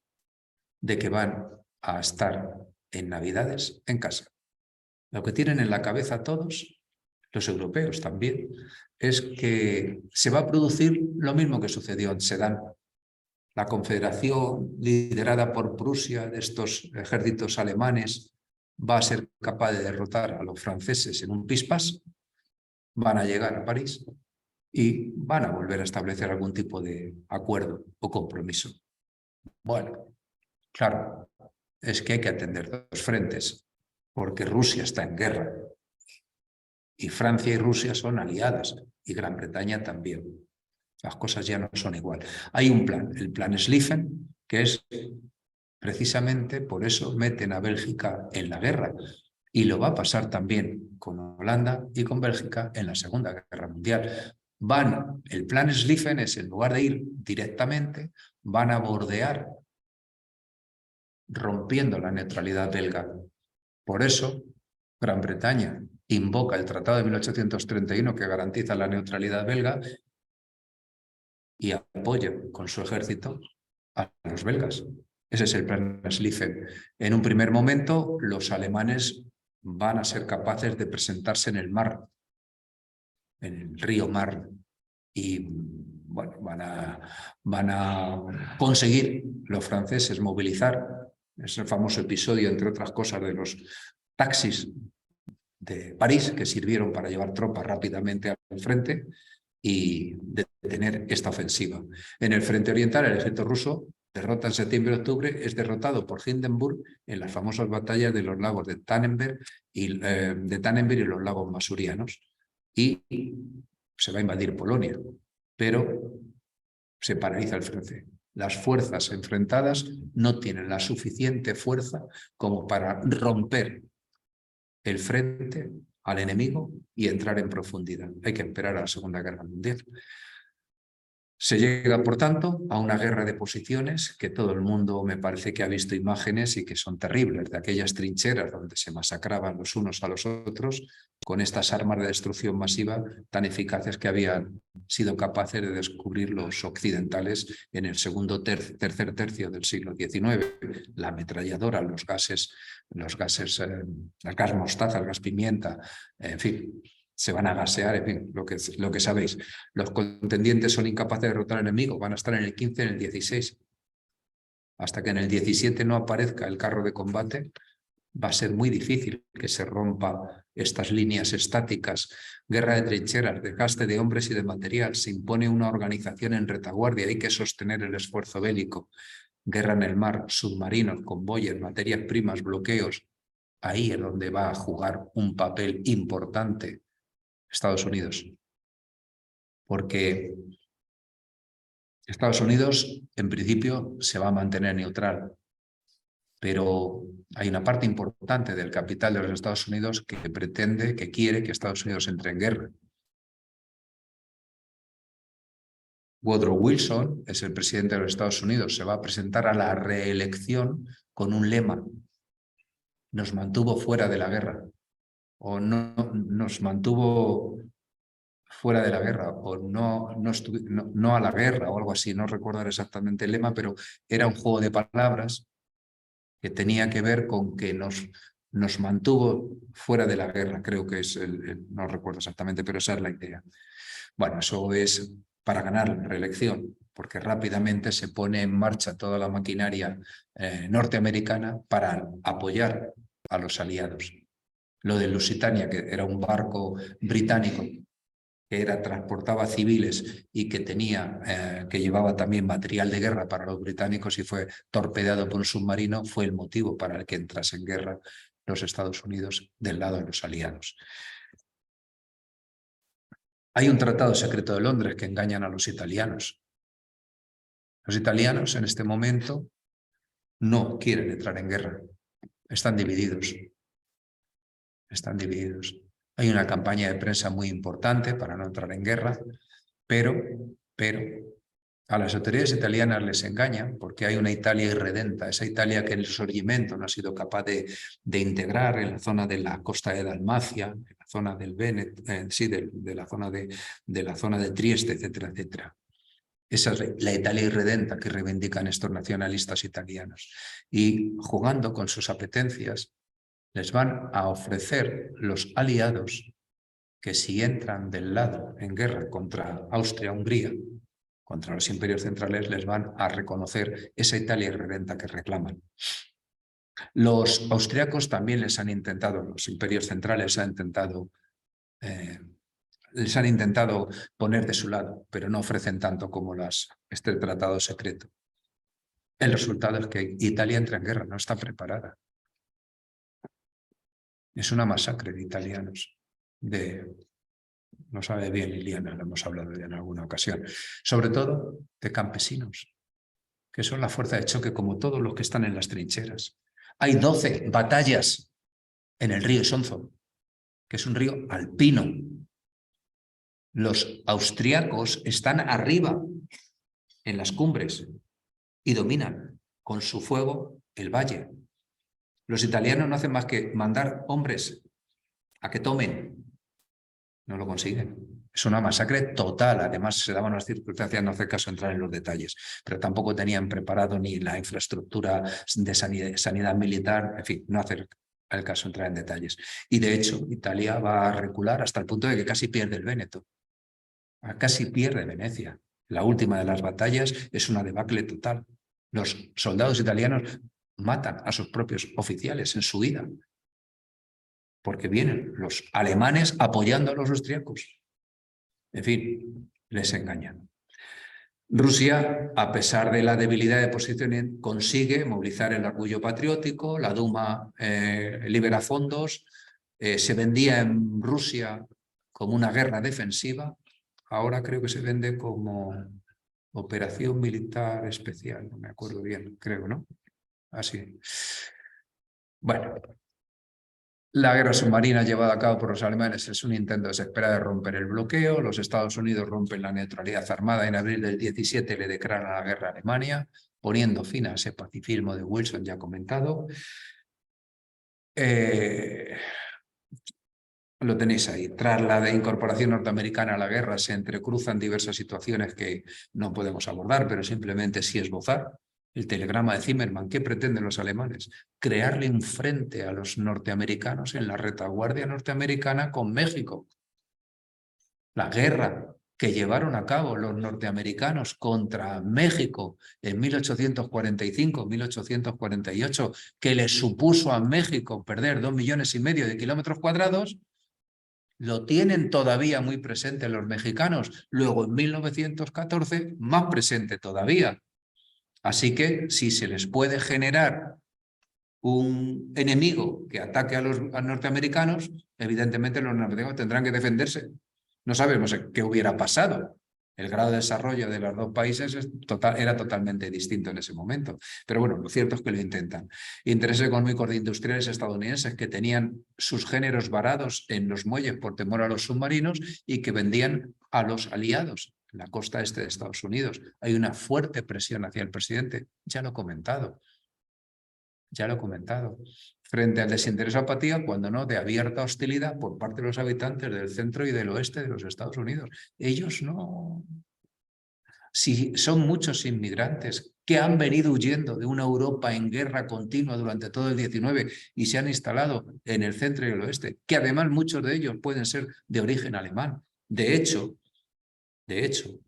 de que van a estar en Navidades en casa. Lo que tienen en la cabeza todos, los europeos también, es que se va a producir lo mismo que sucedió en Sedán. La confederación liderada por Prusia de estos ejércitos alemanes va a ser capaz de derrotar a los franceses en un pispás, van a llegar a París y van a volver a establecer algún tipo de acuerdo o compromiso. Bueno, claro, es que hay que atender 2 frentes, porque Rusia está en guerra y Francia y Rusia son aliadas y Gran Bretaña también. Las cosas ya no son igual. Hay un plan, el plan Schlieffen, que es precisamente por eso meten a Bélgica en la guerra. Y lo va a pasar también con Holanda y con Bélgica en la Segunda Guerra Mundial. El plan Schlieffen es, en lugar de ir directamente, van a bordear rompiendo la neutralidad belga. Por eso, Gran Bretaña invoca el Tratado de 1831 que garantiza la neutralidad belga y apoya con su ejército a los belgas. Ese es el plan Schlieffen. En un primer momento, los alemanes van a ser capaces de presentarse en el mar, en el río Mar, y bueno, van a conseguir los franceses movilizar. Es el famoso episodio, entre otras cosas, de los taxis de París que sirvieron para llevar tropas rápidamente al frente y detener esta ofensiva. En el frente oriental, el ejército ruso derrota en septiembre-octubre, es derrotado por Hindenburg en las famosas batallas de los lagos de Tannenberg y los lagos masurianos, y se va a invadir Polonia, pero se paraliza el frente. Las fuerzas enfrentadas no tienen la suficiente fuerza como para romper el frente al enemigo y entrar en profundidad. Hay que esperar a la Segunda Guerra Mundial. Se llega, por tanto, a una guerra de posiciones que todo el mundo me parece que ha visto imágenes y que son terribles, de aquellas trincheras donde se masacraban los unos a los otros con estas armas de destrucción masiva tan eficaces que habían sido capaces de descubrir los occidentales en el tercer tercio del siglo XIX. La ametralladora, los gases, el gas mostaza, el gas pimienta, en fin, se van a gasear, en fin, lo que sabéis. Los contendientes son incapaces de derrotar al enemigo, van a estar en el 15, en el 16. Hasta que en el 17 no aparezca el carro de combate, va a ser muy difícil que se rompa estas líneas estáticas. Guerra de trincheras, desgaste de hombres y de material, se impone una organización en retaguardia, hay que sostener el esfuerzo bélico. Guerra en el mar, submarinos, convoyes, materias primas, bloqueos. Ahí es donde va a jugar un papel importante Estados Unidos, porque Estados Unidos en principio se va a mantener neutral, pero hay una parte importante del capital de los Estados Unidos que pretende, que quiere que Estados Unidos entre en guerra. Woodrow Wilson es el presidente de los Estados Unidos, se va a presentar a la reelección con un lema: nos mantuvo fuera de la guerra, o no nos mantuvo fuera de la guerra, o no a la guerra, o algo así, no recuerdo exactamente el lema, pero era un juego de palabras que tenía que ver con que nos mantuvo fuera de la guerra, creo que es, no recuerdo exactamente, pero esa es la idea. Bueno, eso es para ganar la reelección, porque rápidamente se pone en marcha toda la maquinaria norteamericana para apoyar a los aliados. Lo de Lusitania, que era un barco británico que transportaba civiles y que que llevaba también material de guerra para los británicos y fue torpedeado por un submarino, fue el motivo para el que entrase en guerra los Estados Unidos del lado de los aliados. Hay un tratado secreto de Londres que engañan a los italianos. Los italianos en este momento no quieren entrar en guerra. Están divididos. Están divididos. Hay una campaña de prensa muy importante para no entrar en guerra, pero a las autoridades italianas les engañan porque hay una Italia irredenta, esa Italia que en el Risorgimento no ha sido capaz de integrar en la zona de la costa de Dalmacia, en la zona del Véneto, de la zona de Trieste, etcétera, etcétera. Esa es la Italia irredenta que reivindican estos nacionalistas italianos. Y jugando con sus apetencias, les van a ofrecer los aliados que si entran del lado en guerra contra Austria-Hungría, contra los imperios centrales, les van a reconocer esa Italia irredenta que reclaman. Los austriacos también les han intentado, los imperios centrales les han intentado poner de su lado, pero no ofrecen tanto como este tratado secreto. El resultado es que Italia entra en guerra, no está preparada. Es una masacre de italianos, no sabe bien Liliana, lo hemos hablado ya en alguna ocasión, sobre todo de campesinos, que son la fuerza de choque como todos los que están en las trincheras. Hay 12 batallas en el río Isonzo, que es un río alpino. Los austriacos están arriba, en las cumbres, y dominan con su fuego el valle. Los italianos no hacen más que mandar hombres a que tomen. No lo consiguen. Es una masacre total. Además, se daban las circunstancias, no hace caso entrar en los detalles, pero tampoco tenían preparado ni la infraestructura de sanidad militar, en fin, no hace el caso entrar en detalles. Y de hecho, Italia va a recular hasta el punto de que casi pierde el Véneto. Casi pierde Venecia. La última de las batallas es una debacle total. Los soldados italianos matan a sus propios oficiales en su huida, porque vienen los alemanes apoyando a los austriacos. En fin, les engañan. Rusia, a pesar de la debilidad de posición, consigue movilizar el orgullo patriótico, la Duma libera fondos, se vendía en Rusia como una guerra defensiva, ahora creo que se vende como operación militar especial, no me acuerdo bien, creo, ¿no? Así. Bueno. La guerra submarina llevada a cabo por los alemanes es un intento desesperado de romper el bloqueo. Los Estados Unidos rompen la neutralidad armada. En abril del 17 le declaran la guerra a Alemania, poniendo fin a ese pacifismo de Wilson ya comentado. Lo tenéis ahí. Tras la incorporación norteamericana a la guerra se entrecruzan diversas situaciones que no podemos abordar, pero simplemente sí esbozar. El telegrama de Zimmermann, ¿qué pretenden los alemanes? Crearle un frente a los norteamericanos en la retaguardia norteamericana con México. La guerra que llevaron a cabo los norteamericanos contra México en 1845-1848, que les supuso a México perder 2,5 millones de kilómetros cuadrados, lo tienen todavía muy presente los mexicanos. Luego, en 1914, más presente todavía. Así que si se les puede generar un enemigo que ataque a los norteamericanos, evidentemente los norteamericanos tendrán que defenderse. No sabemos qué hubiera pasado. El grado de desarrollo de los dos países era totalmente distinto en ese momento. Pero bueno, lo cierto es que lo intentan. Intereses económicos de industriales estadounidenses que tenían sus géneros varados en los muelles por temor a los submarinos y que vendían a los aliados en la costa este de Estados Unidos. Hay una fuerte presión hacia el presidente. Ya lo he comentado. Frente al desinterés o apatía, cuando no, de abierta hostilidad por parte de los habitantes del centro y del oeste de los Estados Unidos. Ellos no. Si son muchos inmigrantes que han venido huyendo de una Europa en guerra continua durante todo el 19 y se han instalado en el centro y el oeste, que además muchos de ellos pueden ser de origen alemán. De hecho,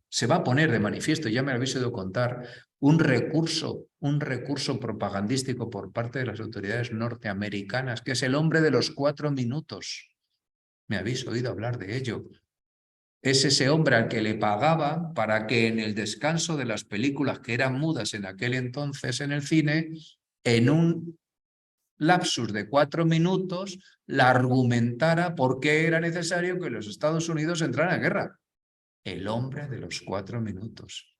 se va a poner de manifiesto, ya me lo habéis oído contar, un recurso propagandístico por parte de las autoridades norteamericanas, que es el hombre de los 4 minutos. Me habéis oído hablar de ello. Es ese hombre al que le pagaban para que en el descanso de las películas que eran mudas en aquel entonces en el cine, en un lapsus de 4 minutos, la argumentara por qué era necesario que los Estados Unidos entraran en guerra. El hombre de los 4 minutos.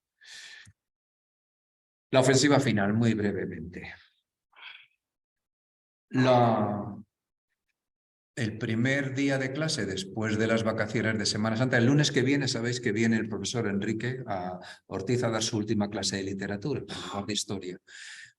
La ofensiva final, muy brevemente. El primer día de clase después de las vacaciones de Semana Santa, el lunes que viene, sabéis que viene el profesor Enrique Ortiz a dar su última clase de literatura, de historia.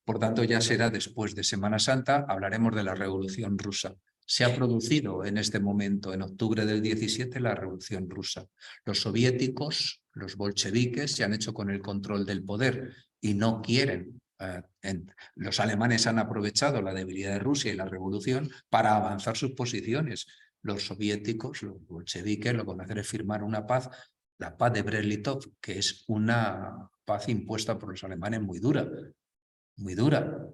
Por tanto, ya será después de Semana Santa, hablaremos de la Revolución Rusa. Se ha producido en este momento, en octubre del 17, la Revolución Rusa. Los soviéticos, los bolcheviques, se han hecho con el control del poder y no quieren. Los alemanes han aprovechado la debilidad de Rusia y la revolución para avanzar sus posiciones. Los soviéticos, los bolcheviques, lo que van a hacer es firmar una paz, la paz de Brest-Litov, que es una paz impuesta por los alemanes muy dura. Muy dura.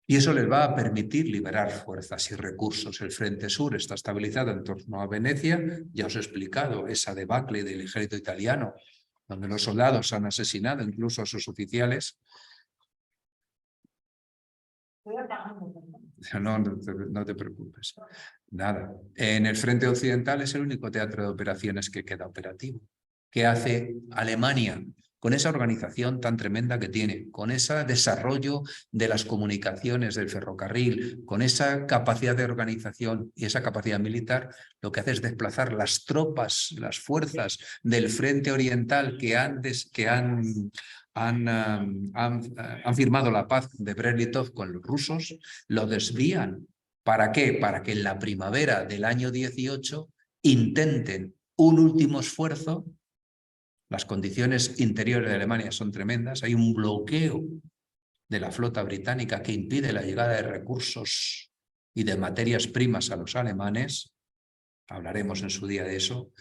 Y eso les va a permitir liberar fuerzas y recursos. El Frente Sur está estabilizado en torno a Venecia. Ya os he explicado esa debacle del ejército italiano, donde los soldados han asesinado incluso a sus oficiales. No te preocupes. Nada. En el Frente Occidental es el único teatro de operaciones que queda operativo. ¿Qué hace Alemania? Con esa organización tan tremenda que tiene, con ese desarrollo de las comunicaciones del ferrocarril, con esa capacidad de organización y esa capacidad militar, lo que hace es desplazar las tropas, las fuerzas del frente oriental que han han firmado la paz de Brest-Litov con los rusos, lo desvían. ¿Para qué? Para que en la primavera del año 18 intenten un último esfuerzo. Las condiciones interiores de Alemania son tremendas. Hay un bloqueo de la flota británica que impide la llegada de recursos y de materias primas a los alemanes. Hablaremos en su día de eso.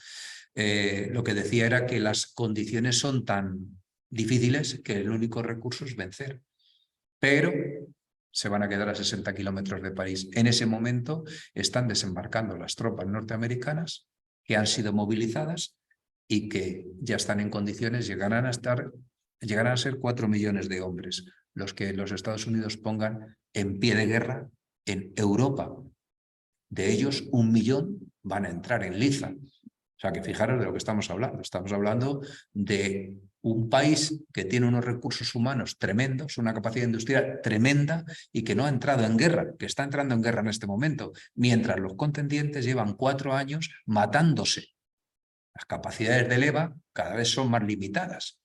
Lo que decía era que las condiciones son tan difíciles que el único recurso es vencer. Pero se van a quedar a 60 kilómetros de París. En ese momento están desembarcando las tropas norteamericanas que han sido movilizadas y que ya están en condiciones, llegarán a ser 4 millones de hombres los que los Estados Unidos pongan en pie de guerra en Europa. De ellos, 1 millón van a entrar en liza. O sea, que fijaros de lo que estamos hablando. Estamos hablando de un país que tiene unos recursos humanos tremendos, una capacidad industrial tremenda y que no ha entrado en guerra, que está entrando en guerra en este momento, mientras los contendientes llevan 4 años matándose. Las capacidades del EVA cada vez son más limitadas.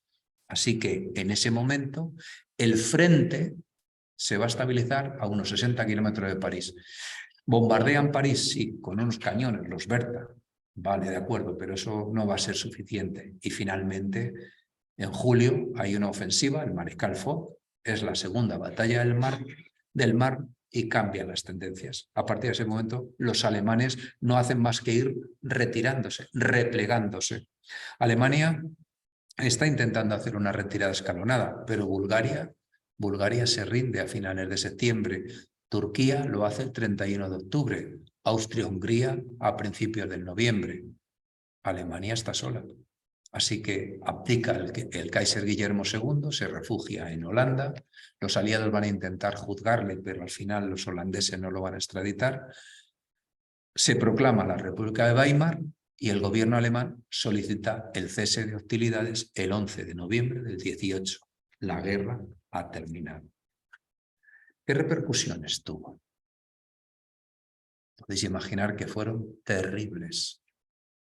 Así que en ese momento el frente se va a estabilizar a unos 60 kilómetros de París. Bombardean París, sí, con unos cañones, los Bertha. Vale, de acuerdo, pero eso no va a ser suficiente. Y finalmente, en julio, hay una ofensiva, el Mariscal Foch, es la segunda batalla del mar y cambian las tendencias. A partir de ese momento, los alemanes no hacen más que ir retirándose, replegándose. Alemania está intentando hacer una retirada escalonada, pero Bulgaria se rinde a finales de septiembre. Turquía lo hace el 31 de octubre. Austria-Hungría a principios de noviembre. Alemania está sola. Así que abdica el Kaiser Guillermo II, se refugia en Holanda. Los aliados van a intentar juzgarle, pero al final los holandeses no lo van a extraditar. Se proclama la República de Weimar y el gobierno alemán solicita el cese de hostilidades el 11 de noviembre del 18. La guerra ha terminado. ¿Qué repercusiones tuvo? Podéis imaginar que fueron terribles.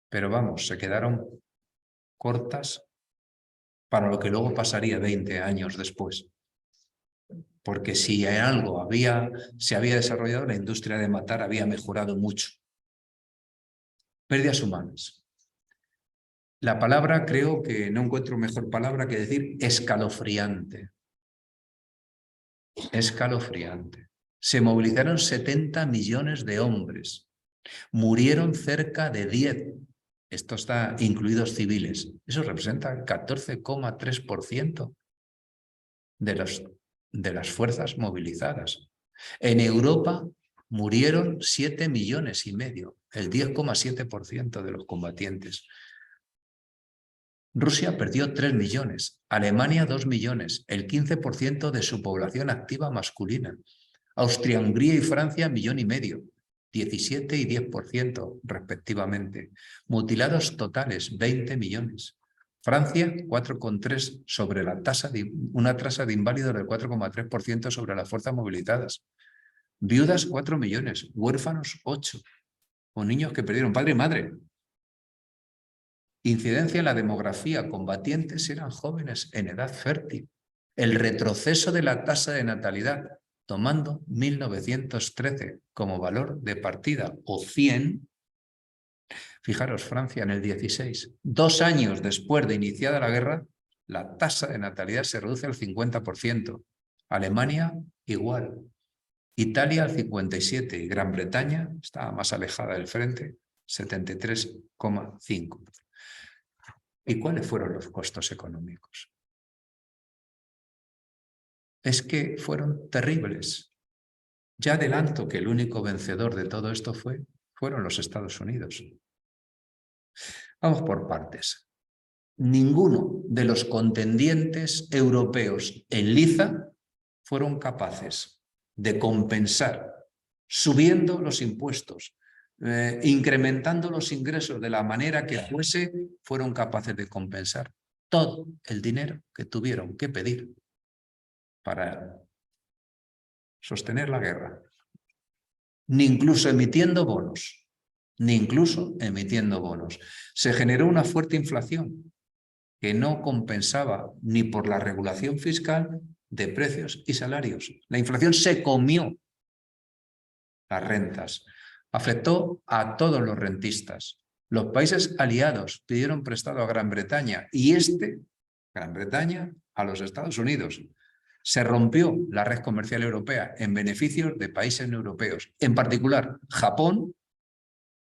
Pero vamos, se quedaron cortas para lo que luego pasaría 20 años después. Porque si en algo se había desarrollado, la industria de matar había mejorado mucho. Pérdidas humanas. La palabra, creo que no encuentro mejor palabra que decir escalofriante. Escalofriante. Se movilizaron 70 millones de hombres. Murieron cerca de 10. Esto está incluidos civiles. Eso representa el 14,3% de las fuerzas movilizadas. En Europa murieron 7,5 millones, el 10,7% de los combatientes. Rusia perdió 3 millones, Alemania 2 millones, el 15% de su población activa masculina. Austria, Hungría y Francia 1,5 millones, 17 y 10% respectivamente. Mutilados totales 20 millones. Francia 4,3 sobre una tasa de inválidos del 4,3% sobre las fuerzas movilizadas. Viudas 4 millones, huérfanos 8, o niños que perdieron padre y madre. Incidencia en la demografía, combatientes eran jóvenes en edad fértil. El retroceso de la tasa de natalidad, tomando 1913 como valor de partida, o 100, fijaros, Francia en el 16, 2 años después de iniciada la guerra, la tasa de natalidad se reduce al 50%. Alemania, igual. Italia al 57%, y Gran Bretaña, estaba más alejada del frente, 73,5%. ¿Y cuáles fueron los costos económicos? Es que fueron terribles. Ya adelanto que el único vencedor de todo esto fueron los Estados Unidos. Vamos por partes. Ninguno de los contendientes europeos en liza fueron capaces de compensar subiendo los impuestos, incrementando los ingresos de la manera que fuese, fueron capaces de compensar todo el dinero que tuvieron que pedir para sostener la guerra, ni incluso emitiendo bonos, Se generó una fuerte inflación. que no compensaba ni por la regulación fiscal de precios y salarios. La inflación se comió las rentas, afectó a todos los rentistas. Los países aliados pidieron prestado a Gran Bretaña y Gran Bretaña, a los Estados Unidos. Se rompió la red comercial europea en beneficio de países no europeos, en particular Japón,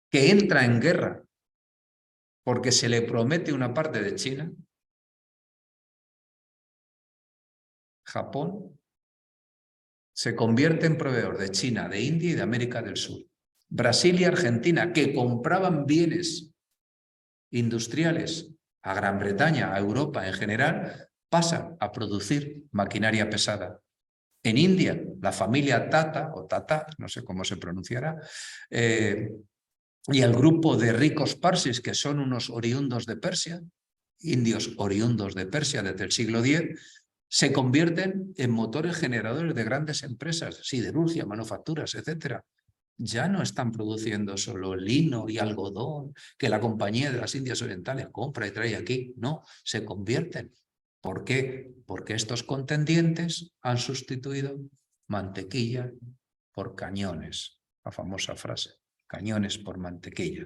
que entra en guerra porque se le promete una parte de China. Japón se convierte en proveedor de China, de India y de América del Sur. Brasil y Argentina, que compraban bienes industriales a Gran Bretaña, a Europa en general, pasan a producir maquinaria pesada. En India, la familia Tata, o Tata, no sé cómo se pronunciará, y el grupo de ricos parsis, que son unos oriundos de Persia, indios oriundos de Persia desde el siglo X, se convierten en motores generadores de grandes empresas, siderurgia, manufacturas, etc. Ya no están produciendo solo lino y algodón que la Compañía de las Indias Orientales compra y trae aquí. No, se convierten. ¿Por qué? Porque estos contendientes han sustituido mantequilla por cañones. La famosa frase, cañones por mantequilla.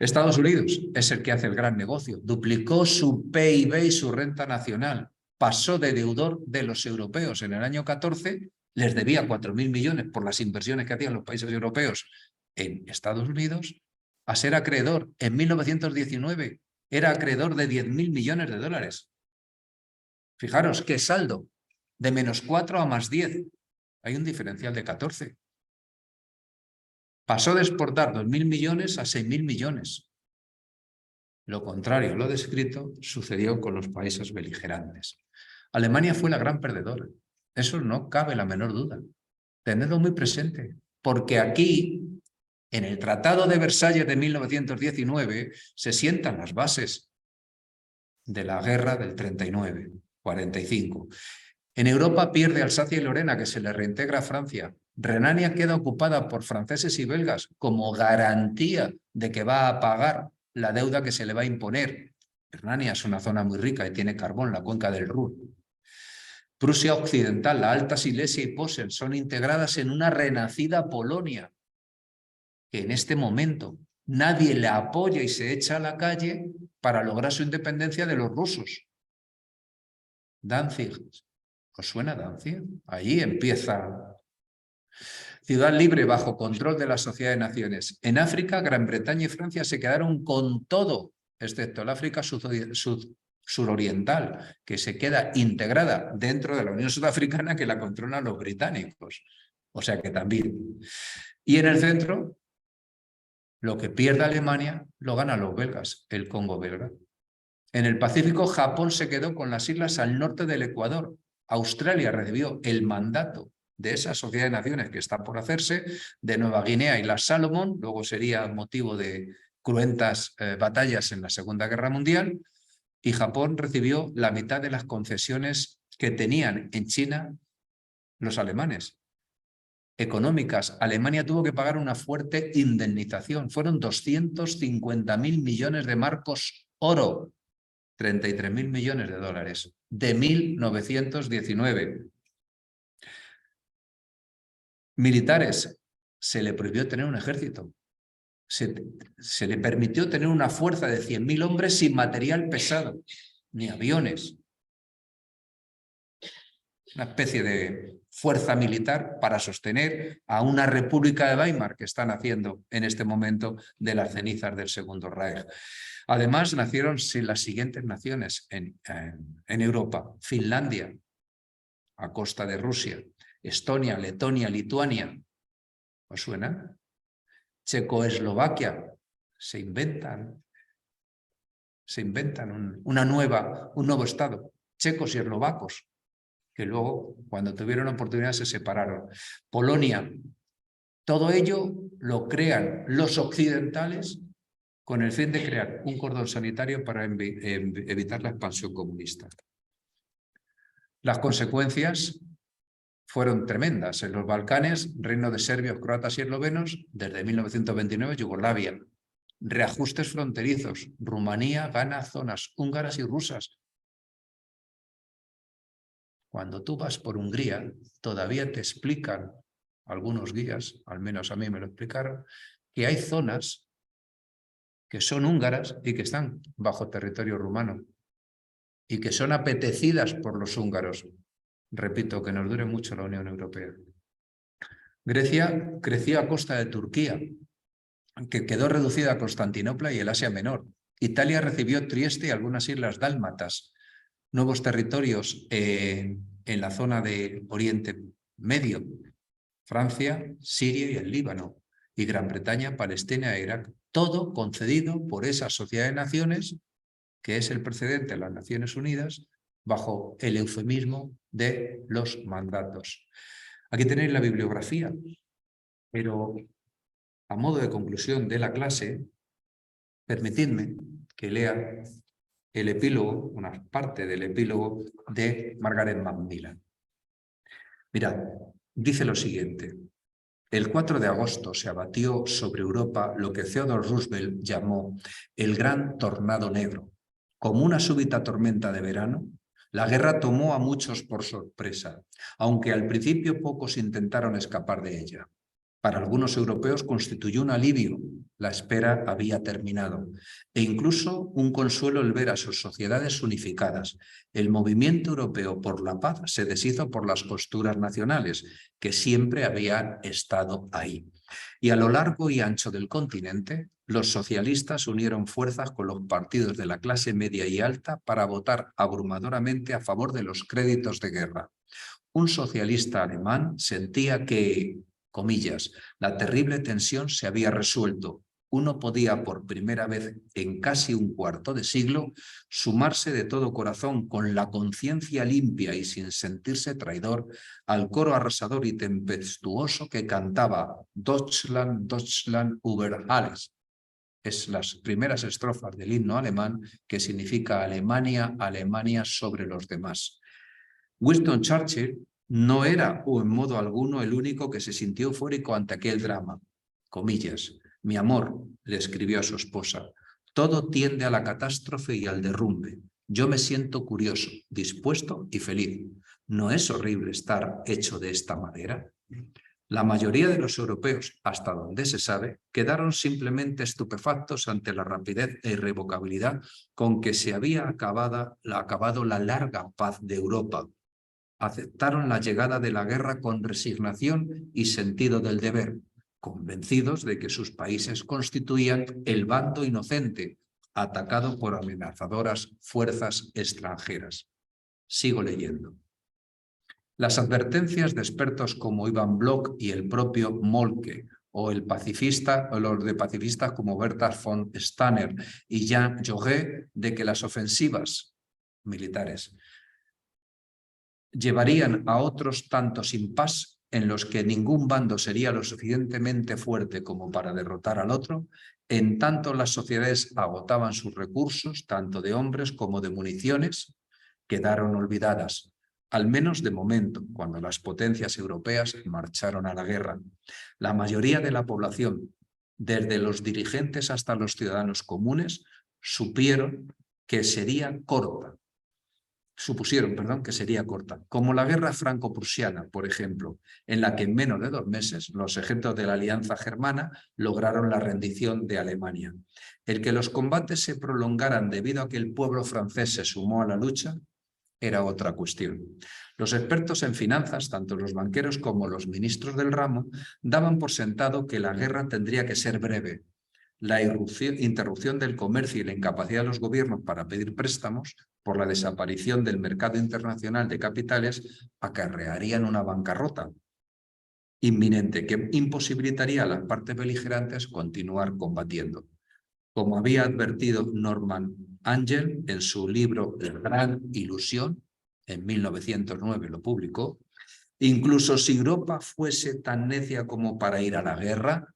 Estados Unidos es el que hace el gran negocio. Duplicó su PIB y su renta nacional. Pasó de deudor de los europeos en el año 14, les debía 4.000 millones por las inversiones que hacían los países europeos en Estados Unidos, a ser acreedor. En 1919 era acreedor de 10.000 millones de dólares. Fijaros qué saldo, de -4 a +10. Hay un diferencial de 14. Pasó de exportar 2.000 millones a 6.000 millones. Lo contrario, lo descrito, sucedió con los países beligerantes. Alemania fue la gran perdedora. Eso no cabe la menor duda. Tenedlo muy presente, porque aquí, en el Tratado de Versalles de 1919, se sientan las bases de la guerra del 39-45. En Europa pierde Alsacia y Lorena, que se le reintegra a Francia. Renania queda ocupada por franceses y belgas como garantía de que va a pagar la deuda que se le va a imponer. Renania es una zona muy rica y tiene carbón, la cuenca del Ruhr. Prusia Occidental, la Alta Silesia y Posen son integradas en una renacida Polonia, que en este momento nadie la apoya y se echa a la calle para lograr su independencia de los rusos. Danzig. ¿Os suena Danzig? Allí empieza. Ciudad libre bajo control de la Sociedad de Naciones. En África, Gran Bretaña y Francia se quedaron con todo, excepto el África suroriental, que se queda integrada dentro de la Unión Sudafricana, que la controlan los británicos. O sea que también. Y en el centro, lo que pierde Alemania lo ganan los belgas, el Congo belga. En el Pacífico, Japón se quedó con las islas al norte del Ecuador. Australia recibió el mandato de esa Sociedad de Naciones que está por hacerse, de Nueva Guinea y las Salomón, luego sería motivo de cruentas batallas en la Segunda Guerra Mundial, y Japón recibió la mitad de las concesiones que tenían en China los alemanes. Económicas, Alemania tuvo que pagar una fuerte indemnización. Fueron 250.000 millones de marcos oro, 33.000 millones de dólares, de 1919. Militares, se le prohibió tener un ejército. Se le permitió tener una fuerza de 100.000 hombres sin material pesado, ni aviones. Una especie de fuerza militar para sostener a una república de Weimar que están haciendo en este momento de las cenizas del Segundo Reich. Además, nacieron las siguientes naciones en Europa. Finlandia, a costa de Rusia. Estonia, Letonia, Lituania. ¿Os suena? Checoslovaquia. Se inventan un nuevo estado. Checos y eslovacos, que luego, cuando tuvieron oportunidad, se separaron. Polonia. Todo ello lo crean los occidentales con el fin de crear un cordón sanitario para evitar la expansión comunista. Las consecuencias fueron tremendas. En los Balcanes, reino de serbios, croatas y eslovenos, desde 1929, Yugoslavia. reajustes fronterizos. Rumanía gana zonas húngaras y rusas. Cuando tú vas por Hungría, todavía te explican algunos guías, al menos a mí me lo explicaron, que hay zonas que son húngaras y que están bajo territorio rumano y que son apetecidas por los húngaros. Repito, que nos dure mucho la Unión Europea. Grecia creció a costa de Turquía, que quedó reducida a Constantinopla y el Asia Menor. Italia recibió Trieste y algunas islas dálmatas, nuevos territorios en la zona de Oriente Medio, Francia, Siria y el Líbano, y Gran Bretaña, Palestina e Irak. Todo concedido por esa sociedad de naciones, que es el precedente de las Naciones Unidas, bajo el eufemismo de los mandatos. Aquí tenéis la bibliografía, pero a modo de conclusión de la clase, permitidme que lea el epílogo, una parte del epílogo de Margaret Macmillan. Mirad, dice lo siguiente. El 4 de agosto se abatió sobre Europa lo que Theodore Roosevelt llamó el gran tornado negro. Como una súbita tormenta de verano, la guerra tomó a muchos por sorpresa, aunque al principio pocos intentaron escapar de ella. Para algunos europeos constituyó un alivio, la espera había terminado, e incluso un consuelo el ver a sus sociedades unificadas. El movimiento europeo por la paz se deshizo por las costuras nacionales, que siempre habían estado ahí. Y a lo largo y ancho del continente, los socialistas unieron fuerzas con los partidos de la clase media y alta para votar abrumadoramente a favor de los créditos de guerra. Un socialista alemán sentía que, comillas, la terrible tensión se había resuelto. Uno podía por primera vez en casi un cuarto de siglo sumarse de todo corazón, con la conciencia limpia y sin sentirse traidor, al coro arrasador y tempestuoso que cantaba Deutschland, Deutschland über alles. Es las primeras estrofas del himno alemán, que significa Alemania, Alemania sobre los demás. Winston Churchill no era, o en modo alguno, el único que se sintió eufórico ante aquel drama. Comillas, mi amor, le escribió a su esposa, todo tiende a la catástrofe y al derrumbe. Yo me siento curioso, dispuesto y feliz. ¿No es horrible estar hecho de esta madera? La mayoría de los europeos, hasta donde se sabe, quedaron simplemente estupefactos ante la rapidez e irrevocabilidad con que se había acabado la larga paz de Europa. Aceptaron la llegada de la guerra con resignación y sentido del deber, convencidos de que sus países constituían el bando inocente, atacado por amenazadoras fuerzas extranjeras. Sigo leyendo. Las advertencias de expertos como Ivan Bloch y el propio Moltke, o los de pacifistas como Bertha von Stanner y Jean Jaurès, de que las ofensivas militares llevarían a otros tantos impasse en los que ningún bando sería lo suficientemente fuerte como para derrotar al otro, en tanto las sociedades agotaban sus recursos, tanto de hombres como de municiones, quedaron olvidadas, al menos de momento, cuando las potencias europeas marcharon a la guerra. La mayoría de la población, desde los dirigentes hasta los ciudadanos comunes, supusieron que sería corta, como la guerra franco-prusiana, por ejemplo, en la que en menos de 2 meses los ejércitos de la Alianza Germana lograron la rendición de Alemania. El que los combates se prolongaran debido a que el pueblo francés se sumó a la lucha era otra cuestión. Los expertos en finanzas, tanto los banqueros como los ministros del ramo, daban por sentado que la guerra tendría que ser breve. La interrupción del comercio y la incapacidad de los gobiernos para pedir préstamos por la desaparición del mercado internacional de capitales acarrearían una bancarrota inminente que imposibilitaría a las partes beligerantes continuar combatiendo. Como había advertido Norman Angell en su libro La Gran Ilusión, en 1909 lo publicó, incluso si Europa fuese tan necia como para ir a la guerra,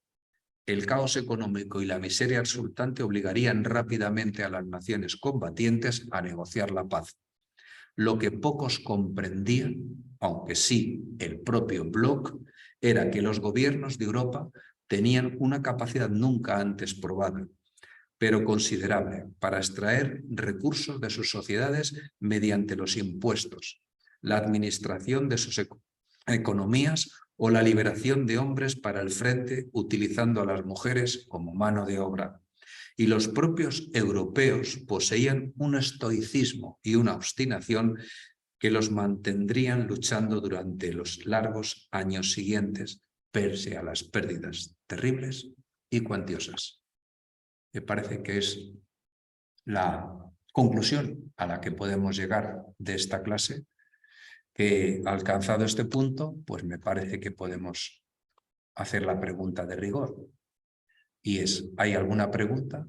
el caos económico y la miseria resultante obligarían rápidamente a las naciones combatientes a negociar la paz. Lo que pocos comprendían, aunque sí el propio Bloch, era que los gobiernos de Europa tenían una capacidad nunca antes probada. pero considerable, para extraer recursos de sus sociedades mediante los impuestos, la administración de sus economías o la liberación de hombres para el frente utilizando a las mujeres como mano de obra. Y los propios europeos poseían un estoicismo y una obstinación que los mantendrían luchando durante los largos años siguientes, pese a las pérdidas terribles y cuantiosas. Me parece que es la conclusión a la que podemos llegar de esta clase, que alcanzado este punto, pues me parece que podemos hacer la pregunta de rigor. Y es, ¿hay alguna pregunta?